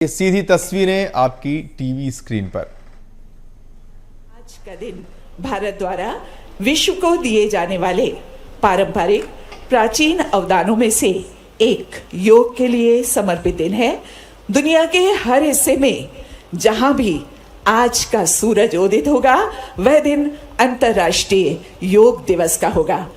ये सीधी तस्वीरें आपकी टीवी स्क्रीन पर। आज का दिन भारत द्वारा विश्व को दिए जाने वाले पारंपरिक प्राचीन अवदानों में से एक योग के लिए समर्पित दिन है। दुनिया के हर हिस्से में जहां भी आज का सूरज उदित होगा वह दिन अंतर्राष्ट्रीय योग दिवस का होगा।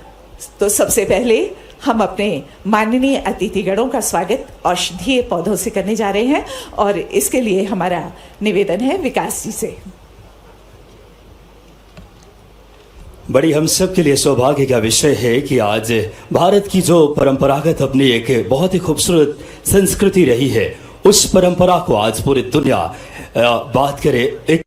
तो सबसे पहले हम अपने माननीय अतिथिगणों का स्वागत औषधीय पौधों से करने जा रहे हैं और इसके लिए हमारा निवेदन है विकास जी से। बड़ी हम सब के लिए सौभाग्य का विषय है कि आज भारत की जो परंपरागत अपनी एक बहुत ही खूबसूरत संस्कृति रही है, उस परंपरा को आज पूरी दुनिया बात करे। एक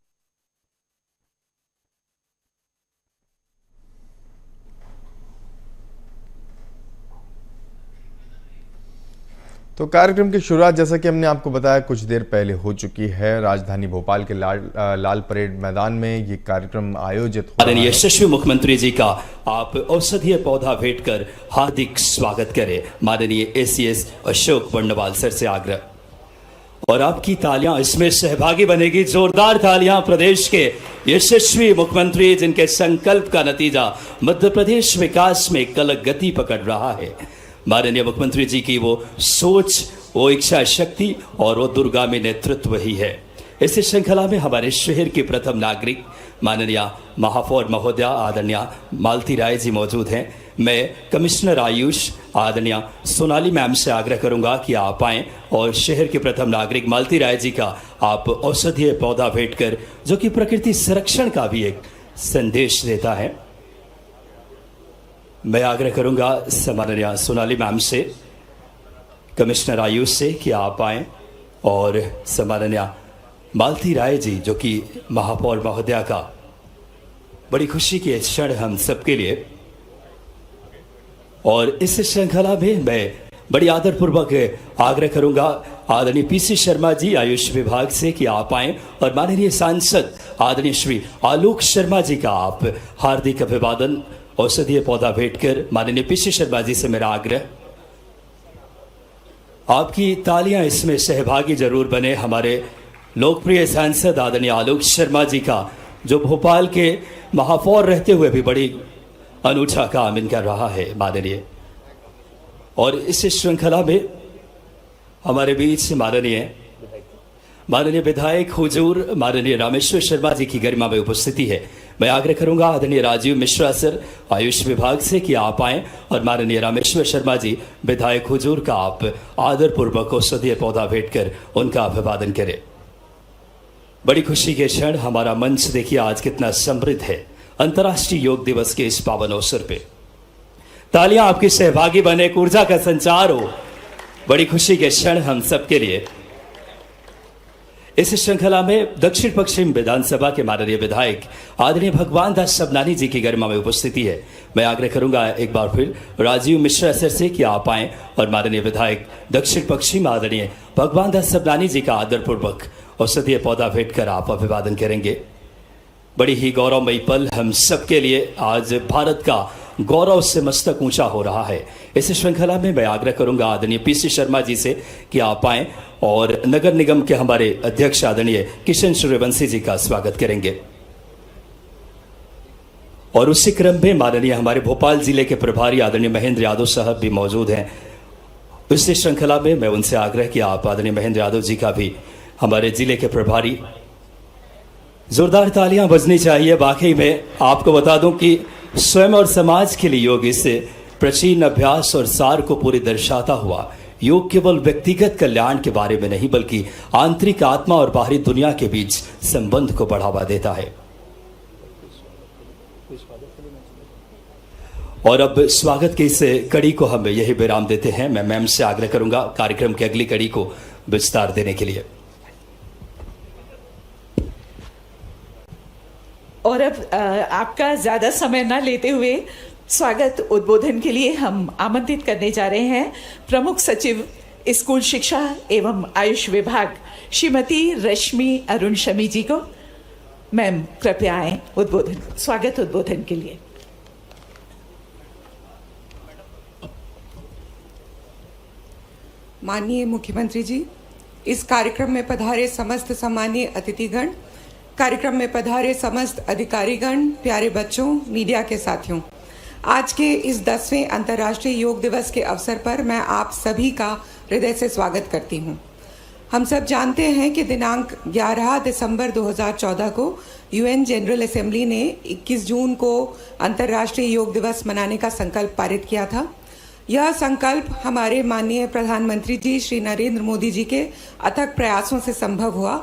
तो कार्यक्रम की शुरुआत जैसा कि हमने आपको बताया कुछ देर पहले हो चुकी है। राजधानी भोपाल के लाल परेड मैदान में ये कार्यक्रम आयोजित हो रहा है। यशस्वी मुख्यमंत्री जी का आप औषधीय पौधा भेंट कर हार्दिक स्वागत करें। माननीय ACS अशोक वर्णवाल सर से आग्रह, और आपकी तालियां इसमें सहभागी बनेगी। जोरदार तालियां प्रदेश के यशस्वी मुख्यमंत्री जिनके संकल्प का नतीजा मध्य प्रदेश विकास में एक अलग गति पकड़ रहा है। माननीय मुख्यमंत्री जी की वो सोच, वो इच्छा शक्ति और वो दूरगामी नेतृत्व ही है। इस श्रृंखला में हमारे शहर के प्रथम नागरिक माननीय महापौर महोदया आदरणीय मालती राय जी मौजूद हैं। मैं कमिश्नर आयुष आदरणीय सोनाली मैम से आग्रह करूंगा कि आप आएं और शहर के प्रथम नागरिक मालती राय जी का आप औषधीय पौधा भेंट कर, जो कि प्रकृति संरक्षण का भी एक संदेश देता है। मैं आग्रह करूंगा सम्माननीय सोनाली मैम से, कमिश्नर आयुष से कि आप आएं और सम्माननीय मालती राय जी जो कि महापौर महोदया का बड़ी खुशी के क्षण हम सबके लिए। और इस श्रृंखला में मैं बड़ी आदरपूर्वक आग्रह करूंगा आदरणीय PC शर्मा जी आयुष विभाग से कि आप आएं और माननीय सांसद आदरणीय श्री आलोक शर्मा जी का आप हार्दिक अभिवादन औषधीय पौधा भेंट कर। माननीय PC शर्मा जी से मेरा आग्रह, आपकी तालियां इसमें सहभागी जरूर बने। हमारे लोकप्रिय सांसद आदरणीय आलोक शर्मा जी का, जो भोपाल के महापौर रहते हुए भी बड़ी अनूठा काम इनका रहा है माननीय। और इस श्रृंखला में हमारे बीच माननीय विधायक हुजूर माननीय रामेश्वर शर्मा जी की गरिमा में उपस्थिति है। मैं आग्रह करूंगा आदरणीय राजीव मिश्रा सर आयुष विभाग से कि आप आएं और माननीय रामेश्वर शर्मा जी विधायक हुजूर का आप आदरपूर्वक औषधीय पौधा भेंट कर उनका अभिवादन करें। बड़ी खुशी के क्षण, हमारा मंच देखिए आज कितना समृद्ध है। अंतर्राष्ट्रीय योग दिवस के इस पावन अवसर पे तालियां आपकी सहभागी बने, ऊर्जा का संचार हो। बड़ी खुशी के क्षण हम सबके लिए। इस श्रृंखला में दक्षिण पश्चिम विधानसभा के माननीय विधायक आदरणीय भगवान दास सबनानी जी की गरिमा में उपस्थिति है। मैं आग्रह करूंगा एक बार फिर राजीव मिश्रा सर से कि आप आएं और माननीय विधायक दक्षिण पश्चिम आदरणीय भगवान दास सबनानी जी का आदरपूर्वक औषधीय पौधा भेंट कर आप अभिवादन करेंगे। बड़ी ही गौरवमयी पल हम सबके लिए। आज भारत का गौरव से मस्तक ऊंचा हो रहा है। इस श्रृंखला में मैं आग्रह करूंगा आदरणीय PC शर्मा जी से कि आप आएं और नगर निगम के हमारे अध्यक्ष आदरणीय किशन सूर्यवंशी जी का स्वागत करेंगे। और उसी क्रम में माननीय हमारे भोपाल जिले के प्रभारी आदरणीय महेंद्र यादव साहब भी मौजूद हैं। इस श्रृंखला में मैं उनसे आग्रह किया आप आदरणीय महेंद्र यादव जी का भी हमारे जिले के प्रभारी। जोरदार तालियां बजनी चाहिए। वाकई में आपको बता दूं कि स्वयं और समाज के लिए योग इस प्राचीन अभ्यास और सार को पूरी दर्शाता हुआ योग केवल व्यक्तिगत कल्याण के बारे में नहीं बल्कि आंतरिक आत्मा और बाहरी दुनिया के बीच संबंध को बढ़ावा देता है। और अब स्वागत की इस कड़ी को हम यही विराम देते हैं। मैं मैम से आग्रह करूंगा कार्यक्रम की अगली कड़ी को विस्तार देने के लिए। और अब आपका ज्यादा समय न लेते हुए स्वागत उद्बोधन के लिए हम आमंत्रित करने जा रहे हैं प्रमुख सचिव स्कूल शिक्षा एवं आयुष विभाग श्रीमती रश्मि अरुण शमी जी को। मैम कृपया आए स्वागत उद्बोधन के लिए। माननीय मुख्यमंत्री जी, इस कार्यक्रम में पधारे समस्त सम्मानीय अतिथिगण, कार्यक्रम में पधारे समस्त अधिकारीगण, प्यारे बच्चों, मीडिया के साथियों, आज के इस 10वें अंतर्राष्ट्रीय योग दिवस के अवसर पर मैं आप सभी का हृदय से स्वागत करती हूं। हम सब जानते हैं कि दिनांक 11 दिसंबर 2014 को यूएन जनरल असेंबली ने 21 जून को अंतर्राष्ट्रीय योग दिवस मनाने का संकल्प पारित किया था। यह संकल्प हमारे माननीय प्रधानमंत्री जी श्री नरेंद्र मोदी जी के अथक प्रयासों से संभव हुआ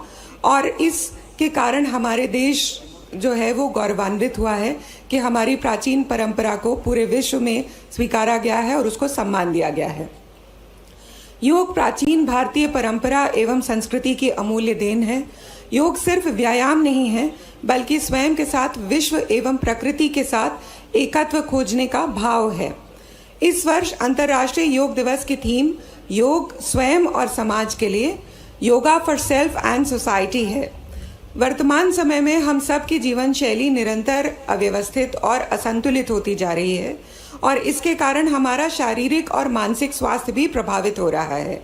और इसके कारण हमारे देश जो है वो गौरवान्वित हुआ है कि हमारी प्राचीन परंपरा को पूरे विश्व में स्वीकारा गया है और उसको सम्मान दिया गया है। योग प्राचीन भारतीय परंपरा एवं संस्कृति की अमूल्य देन है। योग सिर्फ व्यायाम नहीं है, बल्कि स्वयं के साथ विश्व एवं प्रकृति के साथ एकत्व खोजने का भाव है। इस वर्ष अंतर्राष्ट्रीय योग दिवस की थीम योग स्वयं और समाज के लिए, yoga for self and society है। वर्तमान समय में हम सब की जीवन शैली निरंतर अव्यवस्थित और असंतुलित होती जा रही है और इसके कारण हमारा शारीरिक और मानसिक स्वास्थ्य भी प्रभावित हो रहा है।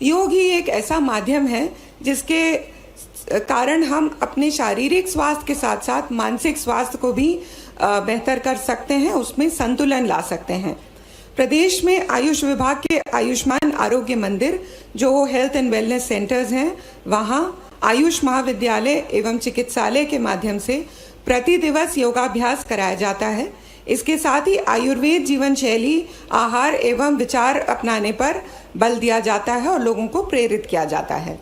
योग ही एक ऐसा माध्यम है जिसके कारण हम अपने शारीरिक स्वास्थ्य के साथ साथ मानसिक स्वास्थ्य को भी बेहतर कर सकते हैं, उसमें संतुलन ला सकते हैं। प्रदेश में आयुष विभाग के आयुष्मान आरोग्य मंदिर जो हेल्थ एंड वेलनेस सेंटर्स हैं, वहाँ आयुष महाविद्यालय एवं चिकित्सालय के माध्यम से प्रति दिवस योगाभ्यास कराया जाता है। इसके साथ ही आयुर्वेद जीवन शैली, आहार एवं विचार अपनाने पर बल दिया जाता है और लोगों को प्रेरित किया जाता है।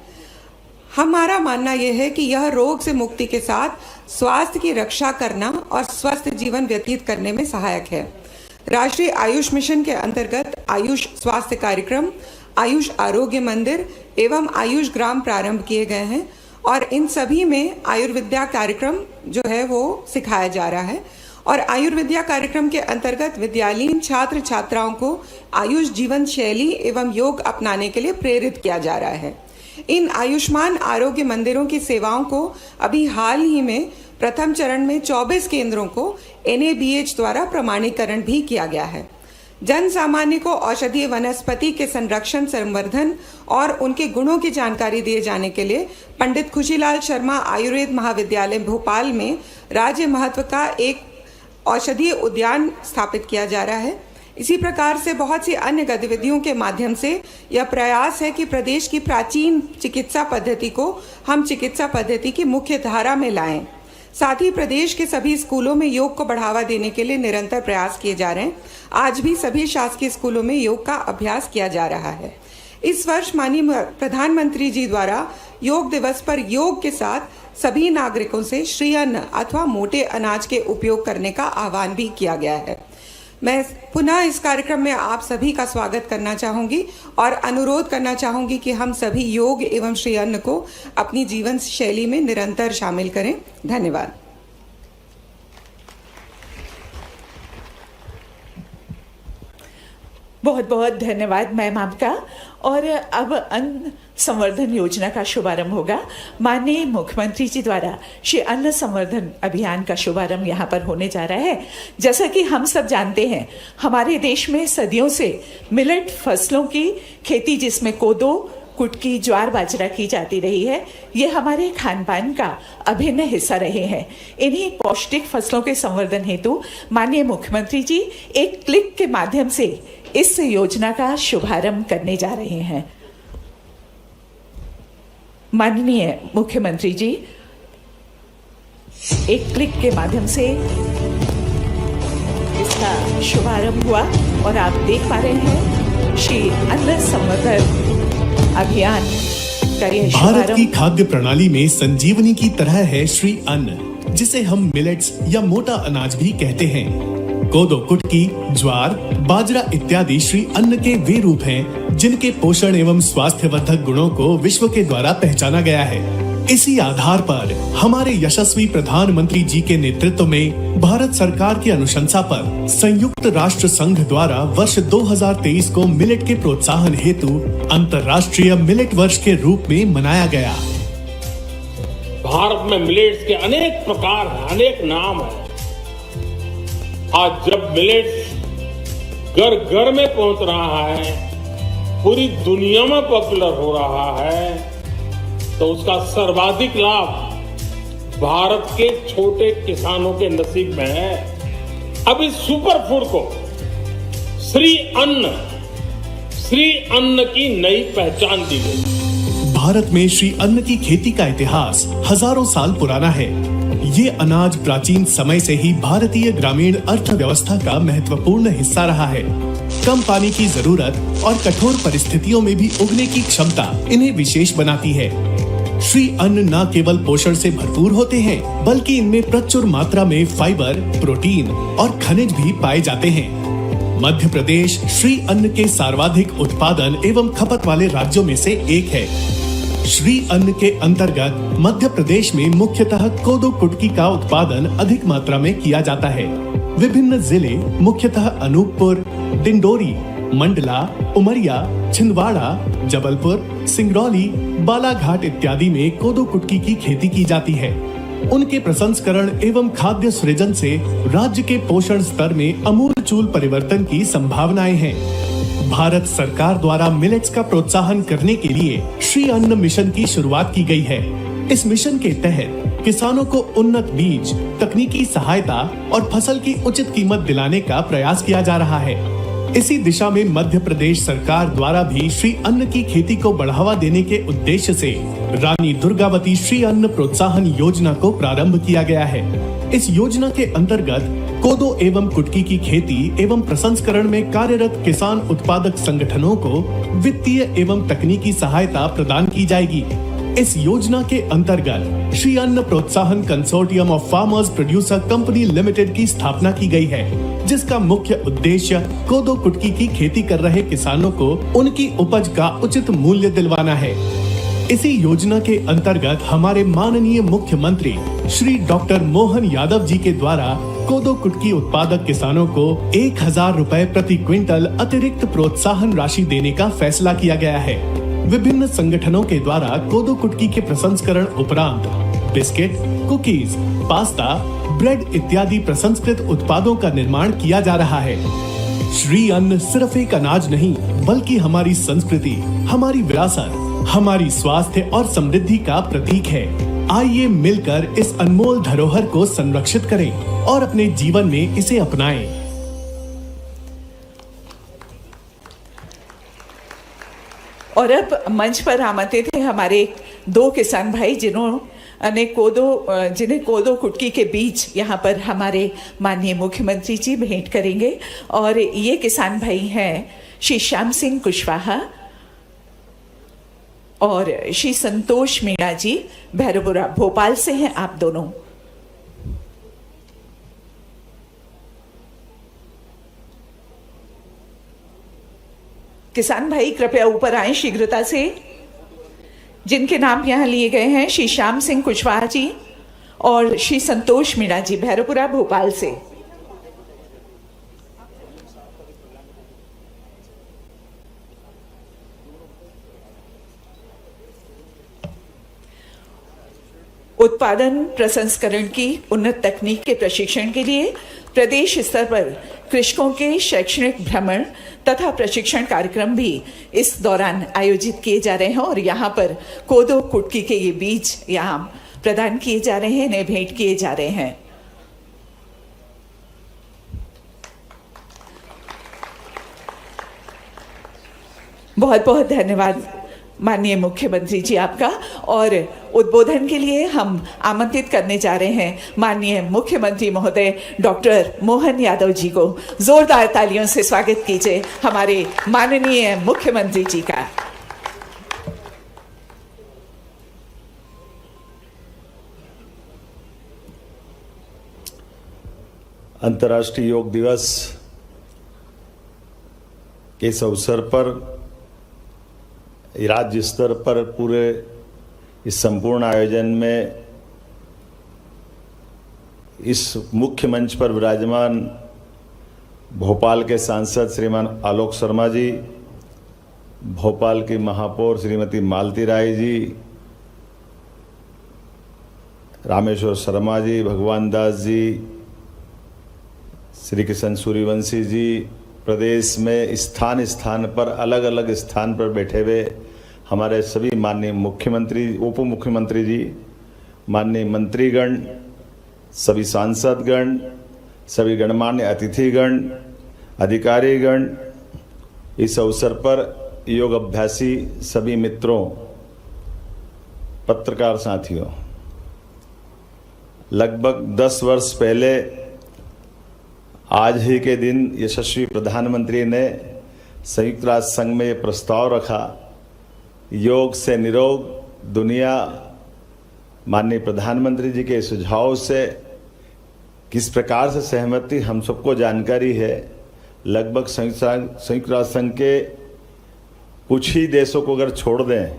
हमारा मानना यह है कि यह रोग से मुक्ति के साथ स्वास्थ्य की रक्षा करना और स्वस्थ जीवन व्यतीत करने में सहायक है। राष्ट्रीय आयुष मिशन के अंतर्गत आयुष स्वास्थ्य कार्यक्रम, आयुष आरोग्य मंदिर एवं आयुष ग्राम प्रारंभ किए गए हैं और इन सभी में आयुर्विद्या कार्यक्रम जो है वो सिखाया जा रहा है और आयुर्विद्या कार्यक्रम के अंतर्गत विद्यालयीन छात्र छात्राओं को आयुष जीवन शैली एवं योग अपनाने के लिए प्रेरित किया जा रहा है। इन आयुष्मान आरोग्य मंदिरों की सेवाओं को अभी हाल ही में प्रथम चरण में 24 केंद्रों को NABH द्वारा प्रमाणीकरण भी किया गया है। जन सामान्य को औषधीय वनस्पति के संरक्षण, संवर्धन और उनके गुणों की जानकारी दिए जाने के लिए पंडित खुशीलाल शर्मा आयुर्वेद महाविद्यालय भोपाल में राज्य महत्व का एक औषधीय उद्यान स्थापित किया जा रहा है। इसी प्रकार से बहुत सी अन्य गतिविधियों के माध्यम से यह प्रयास है कि प्रदेश की प्राचीन चिकित्सा पद्धति को हम चिकित्सा पद्धति की मुख्य धारा में लाएं। साथ ही प्रदेश के सभी स्कूलों में योग को बढ़ावा देने के लिए निरंतर प्रयास किए जा रहे हैं। आज भी सभी शासकीय स्कूलों में योग का अभ्यास किया जा रहा है। इस वर्ष माननीय प्रधानमंत्री जी द्वारा योग दिवस पर योग के साथ सभी नागरिकों से श्री अन्न अथवा मोटे अनाज के उपयोग करने का आह्वान भी किया गया है। मैं पुनः इस कार्यक्रम में आप सभी का स्वागत करना चाहूंगी और अनुरोध करना चाहूंगी कि हम सभी योग एवं श्री अन्न को अपनी जीवन शैली में निरंतर शामिल करें। धन्यवाद। बहुत बहुत धन्यवाद मैम आपका। और अब अन्न संवर्धन योजना का शुभारंभ होगा। माननीय मुख्यमंत्री जी द्वारा श्री अन्न संवर्धन अभियान का शुभारंभ यहाँ पर होने जा रहा है। जैसा कि हम सब जानते हैं, हमारे देश में सदियों से मिलेट फसलों की खेती, जिसमें कोदो, कुटकी, ज्वार, बाजरा की जाती रही है, ये हमारे खान पान का अभिन्न हिस्सा रहे हैं। इन्हीं पौष्टिक फसलों के संवर्धन हेतु माननीय मुख्यमंत्री जी एक क्लिक के माध्यम से इस योजना का शुभारंभ करने जा रहे हैं। माननीय मुख्यमंत्री जी, एक क्लिक के माध्यम से इसका शुभारंभ हुआ और आप देख पा रहे हैं श्री अन्न संवर्धन अभियान का यह भारत की खाद्य प्रणाली में संजीवनी की तरह है श्री अन्न, जिसे हम मिलेट्स या मोटा अनाज भी कहते हैं। कोदो, कुटकी, ज्वार, बाजरा इत्यादि श्री अन्न के वे रूप हैं जिनके पोषण एवं स्वास्थ्यवर्धक गुणों को विश्व के द्वारा पहचाना गया है। इसी आधार पर हमारे यशस्वी प्रधानमंत्री जी के नेतृत्व में भारत सरकार की अनुशंसा पर संयुक्त राष्ट्र संघ द्वारा वर्ष 2023 को मिलेट के प्रोत्साहन हेतु अंतर्राष्ट्रीय मिलेट वर्ष के रूप में मनाया गया। भारत में मिलेट्स के अनेक प्रकार हैं, अनेक नाम हैं। आज जब मिलेट्स घर घर में पहुंच रहा है, पूरी दुनिया में पॉपुलर हो रहा है, तो उसका सर्वाधिक लाभ भारत के छोटे किसानों के नसीब में है। अब इस सुपर फूड को श्री अन्न की नई पहचान दी गई। भारत में श्री अन्न की खेती का इतिहास हजारों साल पुराना है। ये अनाज प्राचीन समय से ही भारतीय ग्रामीण अर्थव्यवस्था का महत्वपूर्ण हिस्सा रहा है। कम पानी की जरूरत और कठोर परिस्थितियों में भी उगने की क्षमता इन्हें विशेष बनाती है। श्री अन्न न केवल पोषण से भरपूर होते हैं, बल्कि इनमें प्रचुर मात्रा में फाइबर, प्रोटीन और खनिज भी पाए जाते हैं। मध्य प्रदेश श्री अन्न के सर्वाधिक उत्पादन एवं खपत वाले राज्यों में से एक है। श्री अन्न के अंतर्गत मध्य प्रदेश में मुख्यतः कोदो कुटकी का उत्पादन अधिक मात्रा में किया जाता है। विभिन्न जिले मुख्यतः अनूपपुर, डिंडोरी, मंडला, उमरिया, छिंदवाड़ा, जबलपुर, सिंगरौली, बालाघाट इत्यादि में कोदो कुटकी की खेती की जाती है। उनके प्रसंस्करण एवं खाद्य सृजन से राज्य के पोषण स्तर में आमूलचूल परिवर्तन की संभावनाएं हैं। भारत सरकार द्वारा मिलेट्स का प्रोत्साहन करने के लिए श्री अन्न मिशन की शुरुआत की गई है। इस मिशन के तहत किसानों को उन्नत बीज, तकनीकी सहायता और फसल की उचित कीमत दिलाने का प्रयास किया जा रहा है। इसी दिशा में मध्य प्रदेश सरकार द्वारा भी श्री अन्न की खेती को बढ़ावा देने के उद्देश्य से रानी दुर्गावती श्री अन्न प्रोत्साहन योजना को प्रारंभ किया गया है। इस योजना के अंतर्गत कोदो एवं कुटकी की खेती एवं प्रसंस्करण में कार्यरत किसान उत्पादक संगठनों को वित्तीय एवं तकनीकी सहायता प्रदान की जाएगी। इस योजना के अंतर्गत श्री अन्न प्रोत्साहन consortium of farmers producer company limited की स्थापना की गई है, जिसका मुख्य उद्देश्य कोदो कुटकी की खेती कर रहे किसानों को उनकी उपज का उचित मूल्य दिलवाना है। इसी योजना के अंतर्गत हमारे माननीय मुख्यमंत्री श्री डॉक्टर मोहन यादव जी के द्वारा कोदो कुटकी उत्पादक किसानों को 1000 रुपए प्रति क्विंटल अतिरिक्त प्रोत्साहन राशि देने का फैसला किया गया है। विभिन्न संगठनों के द्वारा कोदो कुटकी के प्रसंस्करण उपरांत बिस्किट, कुकीज, पास्ता, ब्रेड इत्यादि प्रसंस्कृत उत्पादों का निर्माण किया जा रहा है। श्री अन्न सिर्फ एक अनाज नहीं, बल्कि हमारी संस्कृति, हमारी विरासत, हमारी स्वास्थ्य और समृद्धि का प्रतीक है। आइए मिलकर इस अनमोल धरोहर को संरक्षित करें और अपने जीवन में इसे अपनाएं। और अब मंच पर आमंत्रित थे हमारे 2 किसान भाई जिन्हें कोदो कुटकी के बीज यहाँ पर हमारे माननीय मुख्यमंत्री जी भेंट करेंगे। और ये किसान भाई हैं श्री श्याम सिंह कुशवाहा और श्री संतोष मीणा जी, भैरवपुरा भोपाल से हैं आप दोनों। किसान भाई कृपया ऊपर आएं शीघ्रता से। जिनके नाम यहाँ लिए गए हैं श्री श्याम सिंह कुशवाहा जी और श्री संतोष मीणा जी, भैरवपुरा भोपाल से। उत्पादन प्रसंस्करण की उन्नत तकनीक के प्रशिक्षण के लिए प्रदेश स्तर पर कृषकों के शैक्षणिक भ्रमण तथा प्रशिक्षण कार्यक्रम भी इस दौरान आयोजित किए जा रहे हैं। और यहाँ पर कोदो कुटकी के ये बीज यहाँ प्रदान किए जा रहे हैं, इन्हें भेंट किए जा रहे हैं। बहुत बहुत धन्यवाद माननीय मुख्यमंत्री जी आपका। और उद्बोधन के लिए हम आमंत्रित करने जा रहे हैं माननीय मुख्यमंत्री महोदय डॉक्टर मोहन यादव जी को। जोरदार तालियों से स्वागत कीजिए हमारे माननीय मुख्यमंत्री जी का। अंतर्राष्ट्रीय योग दिवस के इस अवसर पर राज्य स्तर पर पूरे इस संपूर्ण आयोजन में इस मुख्य मंच पर विराजमान भोपाल के सांसद श्रीमान आलोक शर्मा जी, भोपाल की महापौर श्रीमती मालती राय जी, रामेश्वर शर्मा जी, भगवान दास जी, श्री किशन सूर्यवंशी जी, प्रदेश में स्थान स्थान पर अलग अलग स्थान पर बैठे हुए हमारे सभी माननीय मुख्यमंत्री, उप मुख्यमंत्री जी, माननीय मंत्रीगण, सभी सांसदगण, सभी गणमान्य अतिथिगण, अधिकारीगण, इस अवसर पर योग अभ्यासी सभी मित्रों, पत्रकार साथियों, लगभग 10 वर्ष पहले आज ही के दिन यशस्वी प्रधानमंत्री ने संयुक्त राष्ट्र संघ में ये प्रस्ताव रखा, योग से निरोग दुनिया। माननीय प्रधानमंत्री जी के सुझाव से किस प्रकार से सहमति हम सबको जानकारी है। लगभग संयुक्त राष्ट्र संघ के कुछ ही देशों को अगर छोड़ दें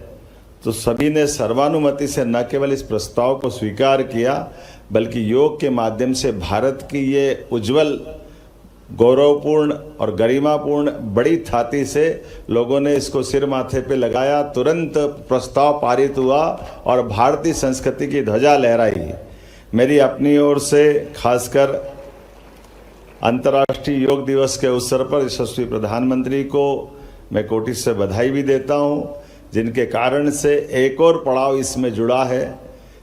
तो सभी ने सर्वानुमति से न केवल इस प्रस्ताव को स्वीकार किया, बल्कि योग के माध्यम से भारत की ये उज्जवल, गौरवपूर्ण और गरिमापूर्ण बड़ी थाती से लोगों ने इसको सिर माथे पे लगाया। तुरंत प्रस्ताव पारित हुआ और भारतीय संस्कृति की ध्वजा लहराई। मेरी अपनी ओर से खासकर अंतर्राष्ट्रीय योग दिवस के अवसर पर यशस्वी प्रधानमंत्री को मैं कोटि से बधाई भी देता हूं, जिनके कारण से एक और पड़ाव इसमें जुड़ा है,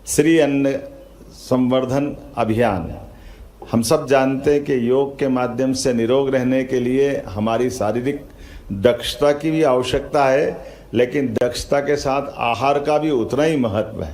श्री अन्न संवर्धन अभियान। हम सब जानते हैं कि योग के माध्यम से निरोग रहने के लिए हमारी शारीरिक दक्षता की भी आवश्यकता है, लेकिन दक्षता के साथ आहार का भी उतना ही महत्व है।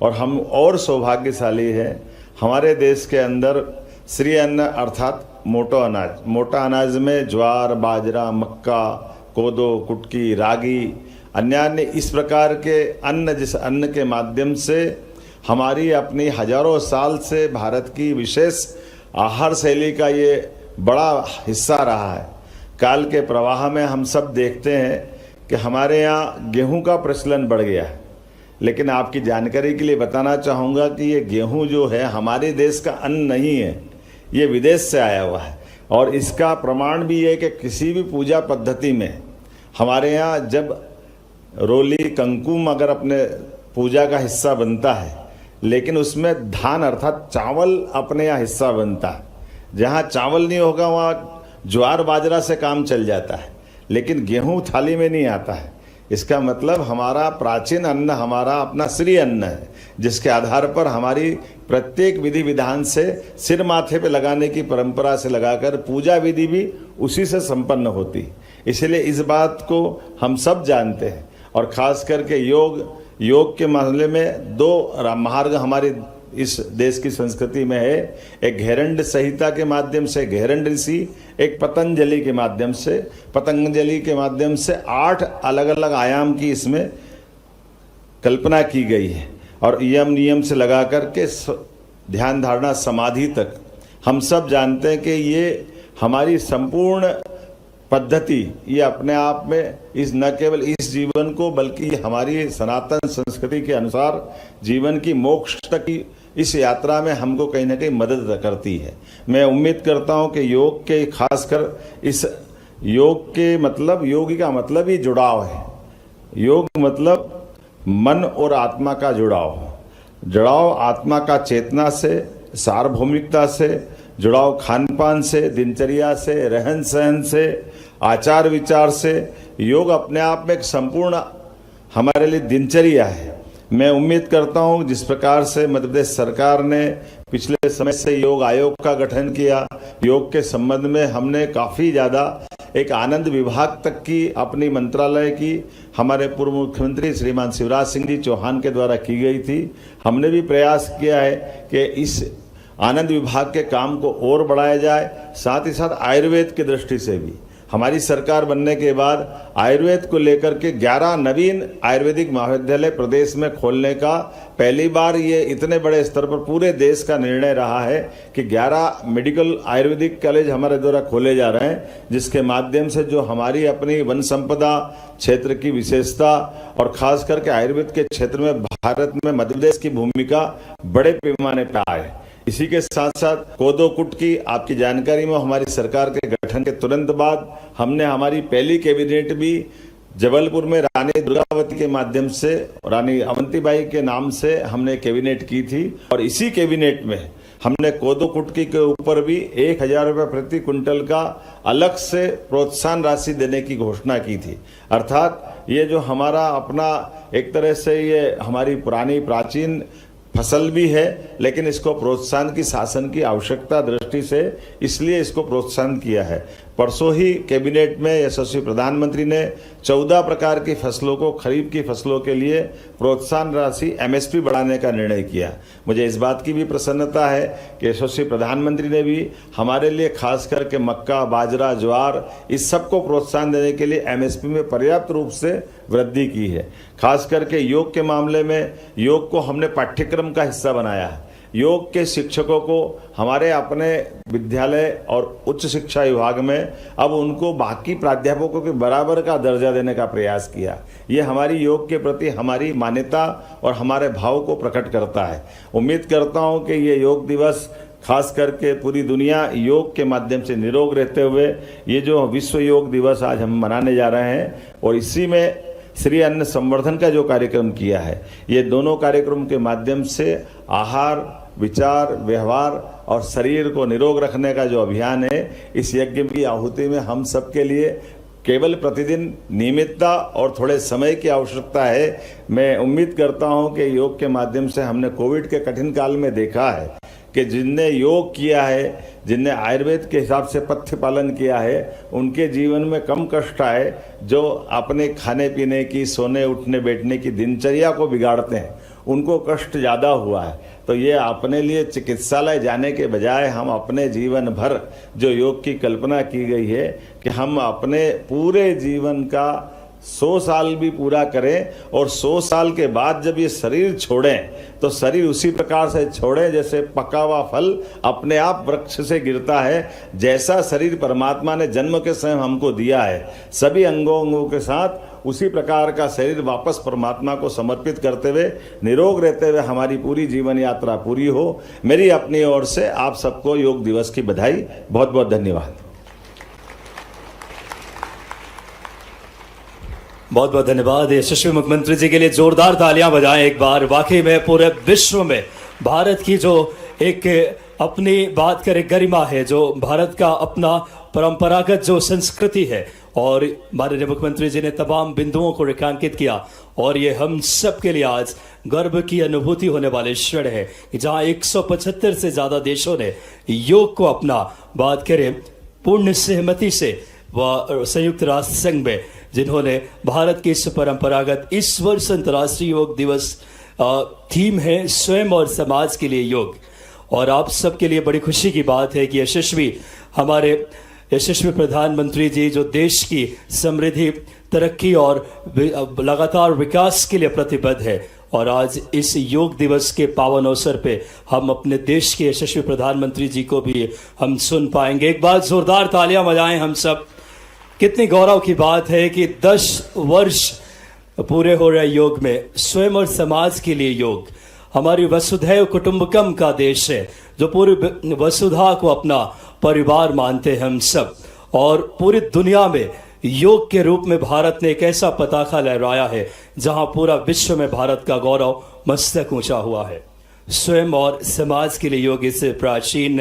और हम और सौभाग्यशाली हैं, हमारे देश के अंदर श्री अन्न अर्थात मोटा अनाज में ज्वार, बाजरा, मक्का, कोदो, कुटकी, रागी, अन्य इस प्रकार के अन्न, जिस अन्न के माध्यम से हमारी अपनी हजारों साल से भारत की विशेष आहार शैली का ये बड़ा हिस्सा रहा है। काल के प्रवाह में हम सब देखते हैं कि हमारे यहाँ गेहूं का प्रचलन बढ़ गया है, लेकिन आपकी जानकारी के लिए बताना चाहूँगा कि ये गेहूं जो है हमारे देश का अन्न नहीं है, ये विदेश से आया हुआ है। और इसका प्रमाण भी है कि किसी भी पूजा पद्धति में हमारे यहाँ जब रोली, कंकुम अगर अपने पूजा का हिस्सा बनता है, लेकिन उसमें धान अर्थात चावल अपने यहाँ हिस्सा बनता है। जहाँ चावल नहीं होगा वहाँ ज्वार बाजरा से काम चल जाता है, लेकिन गेहूं थाली में नहीं आता है। इसका मतलब हमारा प्राचीन अन्न हमारा अपना श्री अन्न है, जिसके आधार पर हमारी प्रत्येक विधि विधान से सिर माथे पे लगाने की परंपरा से लगाकर पूजा विधि भी उसी से संपन्न होती। इसलिए इस बात को हम सब जानते हैं, और खास करके योग के मामले में 2 मार्ग हमारे इस देश की संस्कृति में है। एक घेरंड संहिता के माध्यम से घेरंड ऋषि, एक पतंजलि के माध्यम से। पतंजलि के माध्यम से 8 अलग अलग आयाम की इसमें कल्पना की गई है, और यम नियम से लगा करके ध्यान धारणा समाधि तक हम सब जानते हैं कि ये हमारी संपूर्ण पद्धति ये अपने आप में इस न केवल इस जीवन को बल्कि हमारी सनातन संस्कृति के अनुसार जीवन की मोक्ष तक की इस यात्रा में हमको कहीं ना कहीं मदद करती है। मैं उम्मीद करता हूं कि योग के खासकर इस योग के मतलब योगी का मतलब ही जुड़ाव है। योग मतलब मन और आत्मा का जुड़ाव आत्मा का चेतना से, सार्वभौमिकता से, जुड़ाव खान पान से, दिनचर्या से, रहन सहन से, आचार विचार से। योग अपने आप में एक संपूर्ण हमारे लिए दिनचर्या है। मैं उम्मीद करता हूं जिस प्रकार से मध्य प्रदेश सरकार ने पिछले समय से योग आयोग का गठन किया, योग के संबंध में हमने काफ़ी ज़्यादा एक आनंद विभाग तक की अपनी मंत्रालय की हमारे पूर्व मुख्यमंत्री श्रीमान शिवराज सिंह जी चौहान के द्वारा की गई थी। हमने भी प्रयास किया है कि इस आनंद विभाग के काम को और बढ़ाया जाए। साथ ही साथ आयुर्वेद की दृष्टि से भी हमारी सरकार बनने के बाद आयुर्वेद को लेकर के 11 नवीन आयुर्वेदिक महाविद्यालय प्रदेश में खोलने का पहली बार ये इतने बड़े स्तर पर पूरे देश का निर्णय रहा है कि 11 मेडिकल आयुर्वेदिक कॉलेज हमारे द्वारा खोले जा रहे हैं, जिसके माध्यम से जो हमारी अपनी वन संपदा क्षेत्र की विशेषता और खास करके आयुर्वेद के क्षेत्र में भारत में मध्य प्रदेश की भूमिका बड़े पैमाने पर आए। इसी के साथ साथ कोदो कुट की आपकी जानकारी में हमारी सरकार के गठन के तुरंत बाद हमने हमारी पहली कैबिनेट भी जबलपुर में रानी दुर्गावती के माध्यम से, रानी अवंतीबाई के नाम से हमने कैबिनेट की थी। और इसी कैबिनेट में हमने कोदो कुटकी के ऊपर भी 1,000 रुपये प्रति क्विंटल का अलग से प्रोत्साहन राशि देने की घोषणा की थी। अर्थात ये जो हमारा अपना एक तरह से ये हमारी पुरानी प्राचीन फसल भी है, लेकिन इसको प्रोत्साहन की शासन की आवश्यकता दृष्टि से इसलिए इसको प्रोत्साहन किया है। परसों ही कैबिनेट में यशस्वी प्रधानमंत्री ने 14 प्रकार की फसलों को खरीफ की फसलों के लिए प्रोत्साहन राशि MSP बढ़ाने का निर्णय किया। मुझे इस बात की भी प्रसन्नता है कि यशस्वी प्रधानमंत्री ने भी हमारे लिए खास करके मक्का, बाजरा, ज्वार इस सब को प्रोत्साहन देने के लिए MSP में पर्याप्त रूप से वृद्धि की है। खास करके योग के मामले में योग को हमने पाठ्यक्रम का हिस्सा बनाया है। योग के शिक्षकों को हमारे अपने विद्यालय और उच्च शिक्षा विभाग में अब उनको बाकी प्राध्यापकों के बराबर का दर्जा देने का प्रयास किया। ये हमारी योग के प्रति हमारी मान्यता और हमारे भाव को प्रकट करता है। उम्मीद करता हूँ कि ये योग दिवस खास करके पूरी दुनिया योग के माध्यम से निरोग रहते हुए ये जो विश्व योग दिवस आज हम मनाने जा रहे हैं और इसी में श्री अन्न संवर्धन का जो कार्यक्रम किया है, ये दोनों कार्यक्रम के माध्यम से आहार, विचार, व्यवहार और शरीर को निरोग रखने का जो अभियान है, इस यज्ञ की आहुति में हम सबके लिए केवल प्रतिदिन नियमितता और थोड़े समय की आवश्यकता है। मैं उम्मीद करता हूं कि योग के माध्यम से हमने कोविड के कठिन काल में देखा है कि जिनने योग किया है, जिनने आयुर्वेद के हिसाब से पथ्य पालन किया है, उनके जीवन में कम कष्ट आए। जो अपने खाने पीने की, सोने उठने बैठने की दिनचर्या को बिगाड़ते हैं, उनको कष्ट ज़्यादा हुआ है। तो ये अपने लिए चिकित्सालय जाने के बजाय हम अपने जीवन भर जो योग की कल्पना की गई है कि हम अपने पूरे जीवन का 100 साल भी पूरा करें और 100 साल के बाद जब ये शरीर छोड़ें तो शरीर उसी प्रकार से छोड़ें जैसे पका हुआ फल अपने आप वृक्ष से गिरता है। जैसा शरीर परमात्मा ने जन्म के समय हमको दिया है, सभी अंगों के साथ उसी प्रकार का शरीर वापस परमात्मा को समर्पित करते हुए निरोग रहते हुए हमारी पूरी जीवन यात्रा पूरी हो। मेरी अपनी ओर से आप सबको योग दिवस की बधाई। बहुत बहुत धन्यवाद। बहुत बहुत धन्यवाद यशस्वी मुख्यमंत्री जी के लिए जोरदार तालियां बजाएं एक बार। वाकई में पूरे विश्व में भारत की जो एक अपनी बात करें गरिमा है, जो भारत का अपना परंपरागत जो संस्कृति है, और माननीय मुख्यमंत्री जी ने तमाम बिंदुओं को रेखांकित किया और ये हम सब के लिए आज गर्व की अनुभूति होने वाले क्षण है कि जहां 175 से ज्यादा देशों ने योग को अपना बात करें पूर्ण सहमति से व संयुक्त राष्ट्र संघ में जिन्होंने भारत के इस परंपरागत इस वर्ष अंतर्राष्ट्रीय योग दिवस थीम है स्वयं और समाज के लिए योग। और आप सबके लिए बड़ी खुशी की बात है कि हमारे यशस्वी प्रधानमंत्री जी जो देश की समृद्धि, तरक्की और लगातार विकास के लिए प्रतिबद्ध है, और आज इस योग दिवस के पावन अवसर पे हम अपने देश के यशस्वी प्रधानमंत्री जी को भी हम सुन पाएंगे। एक बार जोरदार तालियां बजाएं हम सब। कितनी गौरव की बात है कि 10 वर्ष पूरे हो रहे योग में स्वयं और समाज के लिए योग। हमारी वसुधैव कुटुंबकम का देश है जो पूरी वसुधा को अपना परिवार मानते हैं हम सब, और पूरी दुनिया में योग के रूप में भारत ने एक ऐसा पताका लहराया है जहां पूरा विश्व में भारत का गौरव मस्तक ऊंचा हुआ है। स्वयं और समाज के लिए योग इस प्राचीन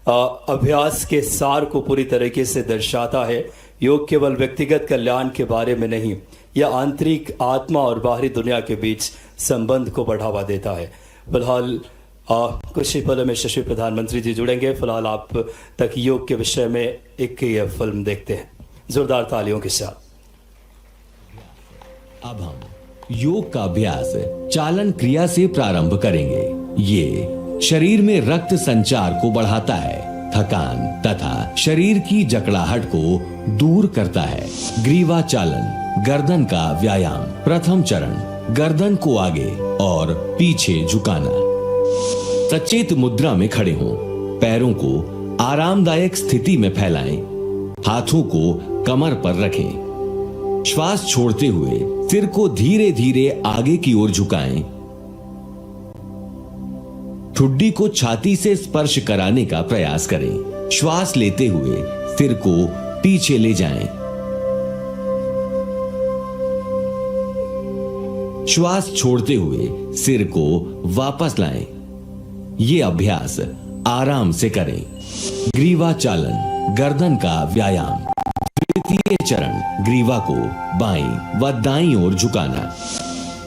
अभ्यास के सार को पूरी तरीके से दर्शाता है। योग केवल व्यक्तिगत कल्याण के बारे में नहीं, यह आंतरिक आत्मा और बाहरी दुनिया के बीच संबंध को बढ़ावा देता है। फिलहाल कुछ ही पलों में यशस्वी प्रधानमंत्री जी जुड़ेंगे। फिलहाल आप तक योग के विषय में एक ये फिल्म देखते हैं जोरदार तालियों के साथ। अब हम योग का अभ्यास चालन क्रिया से प्रारंभ करेंगे। ये शरीर में रक्त संचार को बढ़ाता है, थकान तथा शरीर की जकड़ाहट को दूर करता है। ग्रीवा चालन, गर्दन का व्यायाम। प्रथम चरण, गर्दन को आगे और पीछे झुकाना। सचेत मुद्रा में खड़े हों, पैरों को आरामदायक स्थिति में फैलाएं, हाथों को कमर पर रखें। श्वास छोड़ते हुए सिर को धीरे धीरे आगे की ओर झुकाएं। ठुड्डी को छाती से स्पर्श कराने का प्रयास करें। श्वास लेते हुए सिर को पीछे ले जाएं। श्वास छोड़ते हुए सिर को वापस लाएं। ये अभ्यास आराम से करें। ग्रीवा चालन, गर्दन का व्यायाम। तृतीय चरण, ग्रीवा को बाईं व दाईं ओर झुकाना।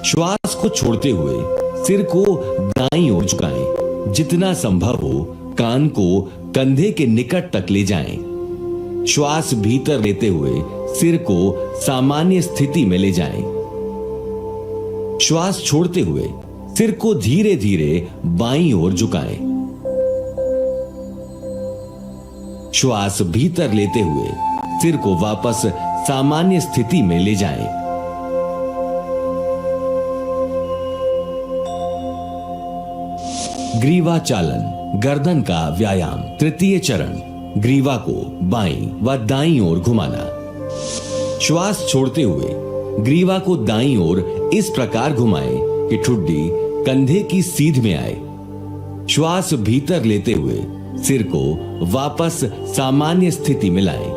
श्वास को छोड़ते हुए सिर को दाईं ओर झुकाएं। जितना संभव हो कान को कंधे के निकट तक ले जाएं। श्वास भीतर लेते हुए सिर को सामान्य स्थिति में ले जाएं। श्वास छोड़ते हुए सिर को धीरे धीरे बाईं ओर झुकाएं। श्वास भीतर लेते हुए सिर को वापस सामान्य स्थिति में ले जाएं। ग्रीवा चालन, गर्दन का व्यायाम। तृतीय चरण, ग्रीवा को बाईं व दाईं ओर घुमाना। श्वास छोड़ते हुए ग्रीवा को दाईं ओर इस प्रकार घुमाएं कि ठुड्डी कंधे की सीध में आए। श्वास भीतर लेते हुए सिर को वापस सामान्य स्थिति में लाएं।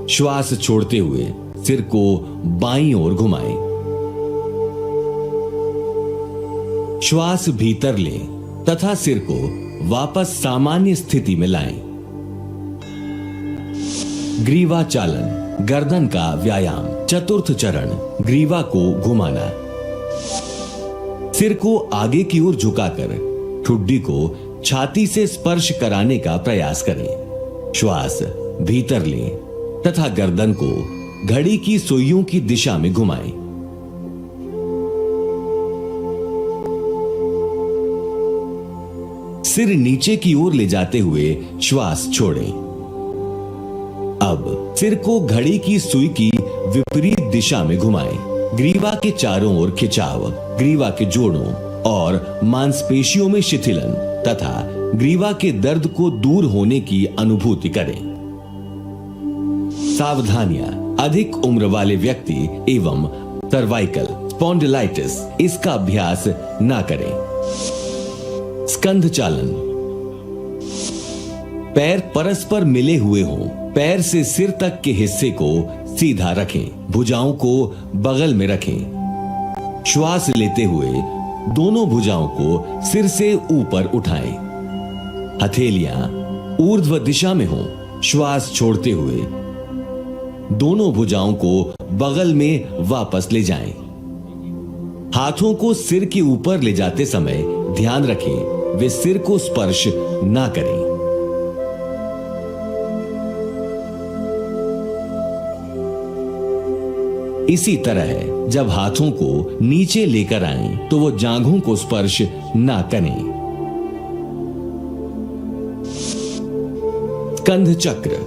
श्वास छोड़ते हुए सिर को बाईं ओर घुमाएं। श्वास भीतर लें तथा सिर को वापस सामान्य स्थिति में लाएं। ग्रीवा चालन, गर्दन का व्यायाम। चतुर्थ चरण, ग्रीवा को घुमाना। सिर को आगे की ओर झुकाकर ठुड्डी को छाती से स्पर्श कराने का प्रयास करें। श्वास भीतर लें तथा गर्दन को घड़ी की सुइयों की दिशा में घुमाएं। सिर नीचे की ओर ले जाते हुए श्वास छोड़ें। अब सिर को घड़ी की सुई की विपरीत दिशा में घुमाएं। ग्रीवा के चारों ओर खिंचाव, ग्रीवा के जोड़ों और मांसपेशियों में शिथिलन तथा ग्रीवा के दर्द को दूर होने की अनुभूति करें। सावधानियां, अधिक उम्र वाले व्यक्ति एवं सर्वाइकल स्पॉन्डिलाइटिस इसका अभ्यास ना करें। स्कंध चालन, पैर परस्पर मिले हुए हों। पैर से सिर तक के हिस्से को सीधा रखें। भुजाओं को बगल में रखें। श्वास लेते हुए दोनों भुजाओं को सिर से ऊपर उठाएं। हथेलियां ऊर्ध्व दिशा में हों। श्वास छोड़ते हुए दोनों भुजाओं को बगल में वापस ले जाएं। हाथों को सिर के ऊपर ले जाते समय ध्यान रखें वे सिर को स्पर्श ना करें। इसी तरह जब हाथों को नीचे लेकर आएं तो वो जांघों को स्पर्श ना करें। स्कंध चक्र,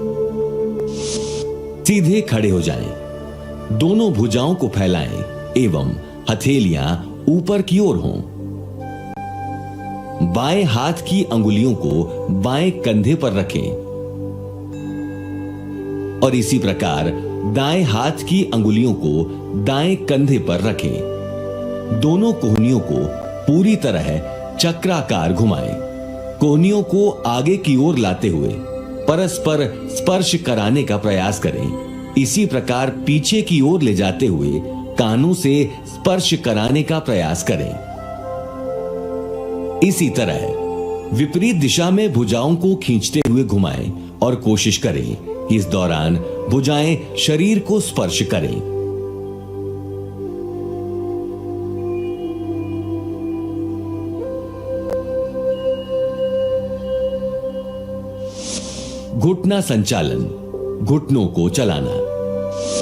सीधे खड़े हो जाएं। दोनों भुजाओं को फैलाएं एवं हथेलियां ऊपर की ओर हों। बाएं हाथ की अंगुलियों को बाएं कंधे पर रखें और इसी प्रकार दाएं हाथ की अंगुलियों को दाएं कंधे पर रखें। दोनों कोहनियों को पूरी तरह चक्राकार घुमाएं। कोहनियों को आगे की ओर लाते हुए परस्पर स्पर्श कराने का प्रयास करें। इसी प्रकार पीछे की ओर ले जाते हुए कानों से स्पर्श कराने का प्रयास करें। इसी तरह विपरीत दिशा में भुजाओं को खींचते हुए घुमाएं और कोशिश करें कि इस दौरान भुजाएं शरीर को स्पर्श करें। घुटना संचालन, घुटनों को चलाना।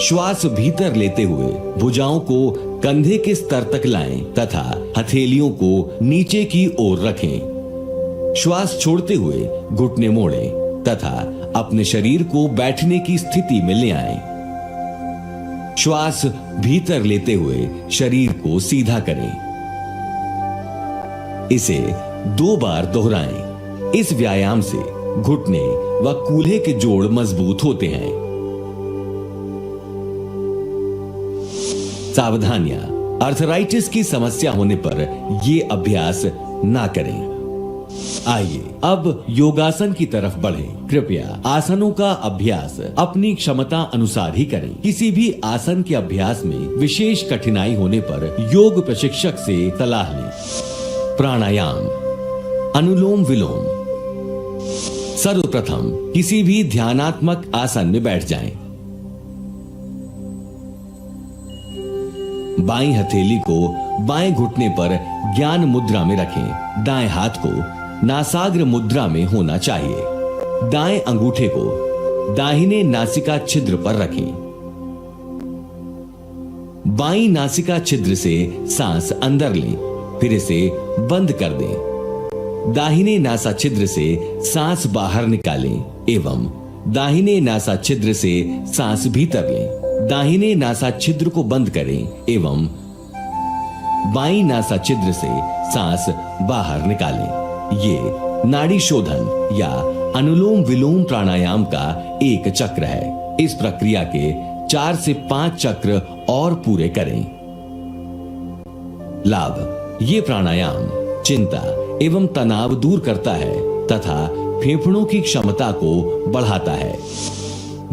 श्वास भीतर लेते हुए भुजाओं को कंधे के स्तर तक लाएं तथा हथेलियों को नीचे की ओर रखें। श्वास छोड़ते हुए घुटने मोड़ें तथा अपने शरीर को बैठने की स्थिति में ले आएं। श्वास भीतर लेते हुए शरीर को सीधा करें। इसे 2 बार दोहराएं। इस व्यायाम से घुटने व कूल्हे के जोड़ मजबूत होते हैं। सावधानियां, आर्थराइटिस की समस्या होने पर यह अभ्यास ना करें। आइए अब योगासन की तरफ बढ़ें। कृपया आसनों का अभ्यास अपनी क्षमता अनुसार ही करें। किसी भी आसन के अभ्यास में विशेष कठिनाई होने पर योग प्रशिक्षक से सलाह लें। प्राणायाम, अनुलोम विलोम। सर्वप्रथम किसी भी ध्यानात्मक आसन में बैठ जाएं। बाईं हथेली को बाएं घुटने पर ज्ञान मुद्रा में रखें। दाएं हाथ को नासाग्र मुद्रा में होना चाहिए। दाएं अंगूठे को दाहिने नासिका छिद्र पर रखें। बाईं नासिका छिद्र से सांस अंदर लें, फिर इसे बंद कर दें। दाहिने नासा छिद्र से सांस बाहर निकालें एवं दाहिने नासा छिद्र से सांस भीतर लें। दाहिने नासा छिद्र को बंद करें एवं बाईं नासा छिद्र से सांस बाहर निकालें। ये नाड़ी शोधन या अनुलोम विलोम प्राणायाम का एक चक्र है। इस प्रक्रिया के 4 से 5 चक्र और पूरे करें। लाभ: ये प्राणायाम चिंता एवं तनाव दूर करता है तथा फेफड़ों की क्षमता को बढ़ाता है।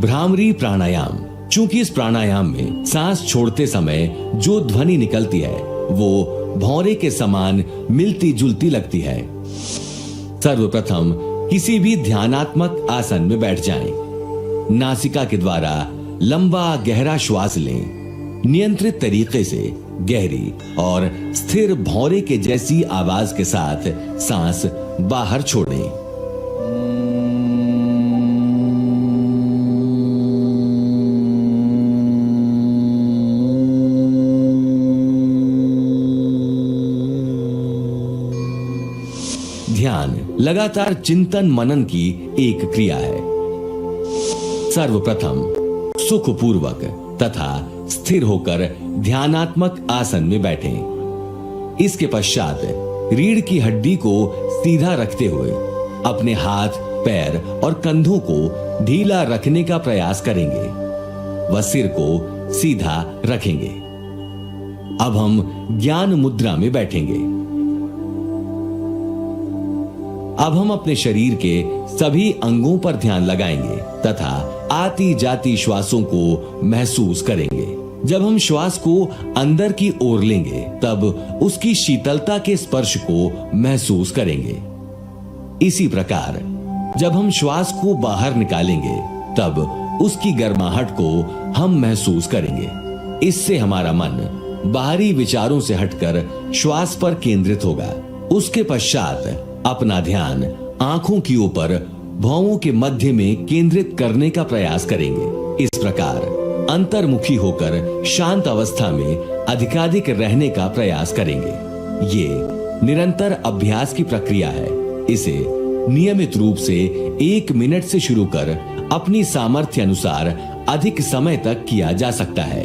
भ्रामरी प्राणायाम: चूंकि इस प्राणायाम में सांस छोड़ते समय जो ध्वनि निकलती है वो भौरे के समान मिलती जुलती लगती है। सर्वप्रथम किसी भी ध्यानात्मक आसन में बैठ जाएं। नासिका के द्वारा लंबा गहरा श्वास लें। नियंत्रित तरीके से गहरी और स्थिर भौरे के जैसी आवाज के साथ सांस बाहर छोड़ें। ध्यान लगातार चिंतन मनन की एक क्रिया है। सर्वप्रथम सुखपूर्वक तथा स्थिर होकर ध्यानात्मक आसन में बैठें। इसके पश्चात रीढ़ की हड्डी को सीधा रखते हुए अपने हाथ, पैर और कंधों को ढीला रखने का प्रयास करेंगे व सिर को सीधा रखेंगे। अब हम ज्ञान मुद्रा में बैठेंगे। अब हम अपने शरीर के सभी अंगों पर ध्यान लगाएंगे तथा आती जाती श्वासों को महसूस करेंगे। जब हम श्वास को अंदर की ओर लेंगे तब उसकी शीतलता के स्पर्श को महसूस करेंगे। इसी प्रकार जब हम श्वास को बाहर निकालेंगे तब उसकी गर्माहट को हम महसूस करेंगे। इससे हमारा मन बाहरी विचारों से हटकर श्वास पर केंद्रित होगा। उसके पश्चात अपना ध्यान आंखों की ऊपर भौंहों के मध्य में केंद्रित करने का प्रयास करेंगे। इस प्रकार अंतर्मुखी होकर शांत अवस्था में अधिकाधिक रहने का प्रयास करेंगे। ये निरंतर अभ्यास की प्रक्रिया है। इसे नियमित रूप से 1 मिनट से शुरू कर अपनी सामर्थ्य अनुसार अधिक समय तक किया जा सकता है।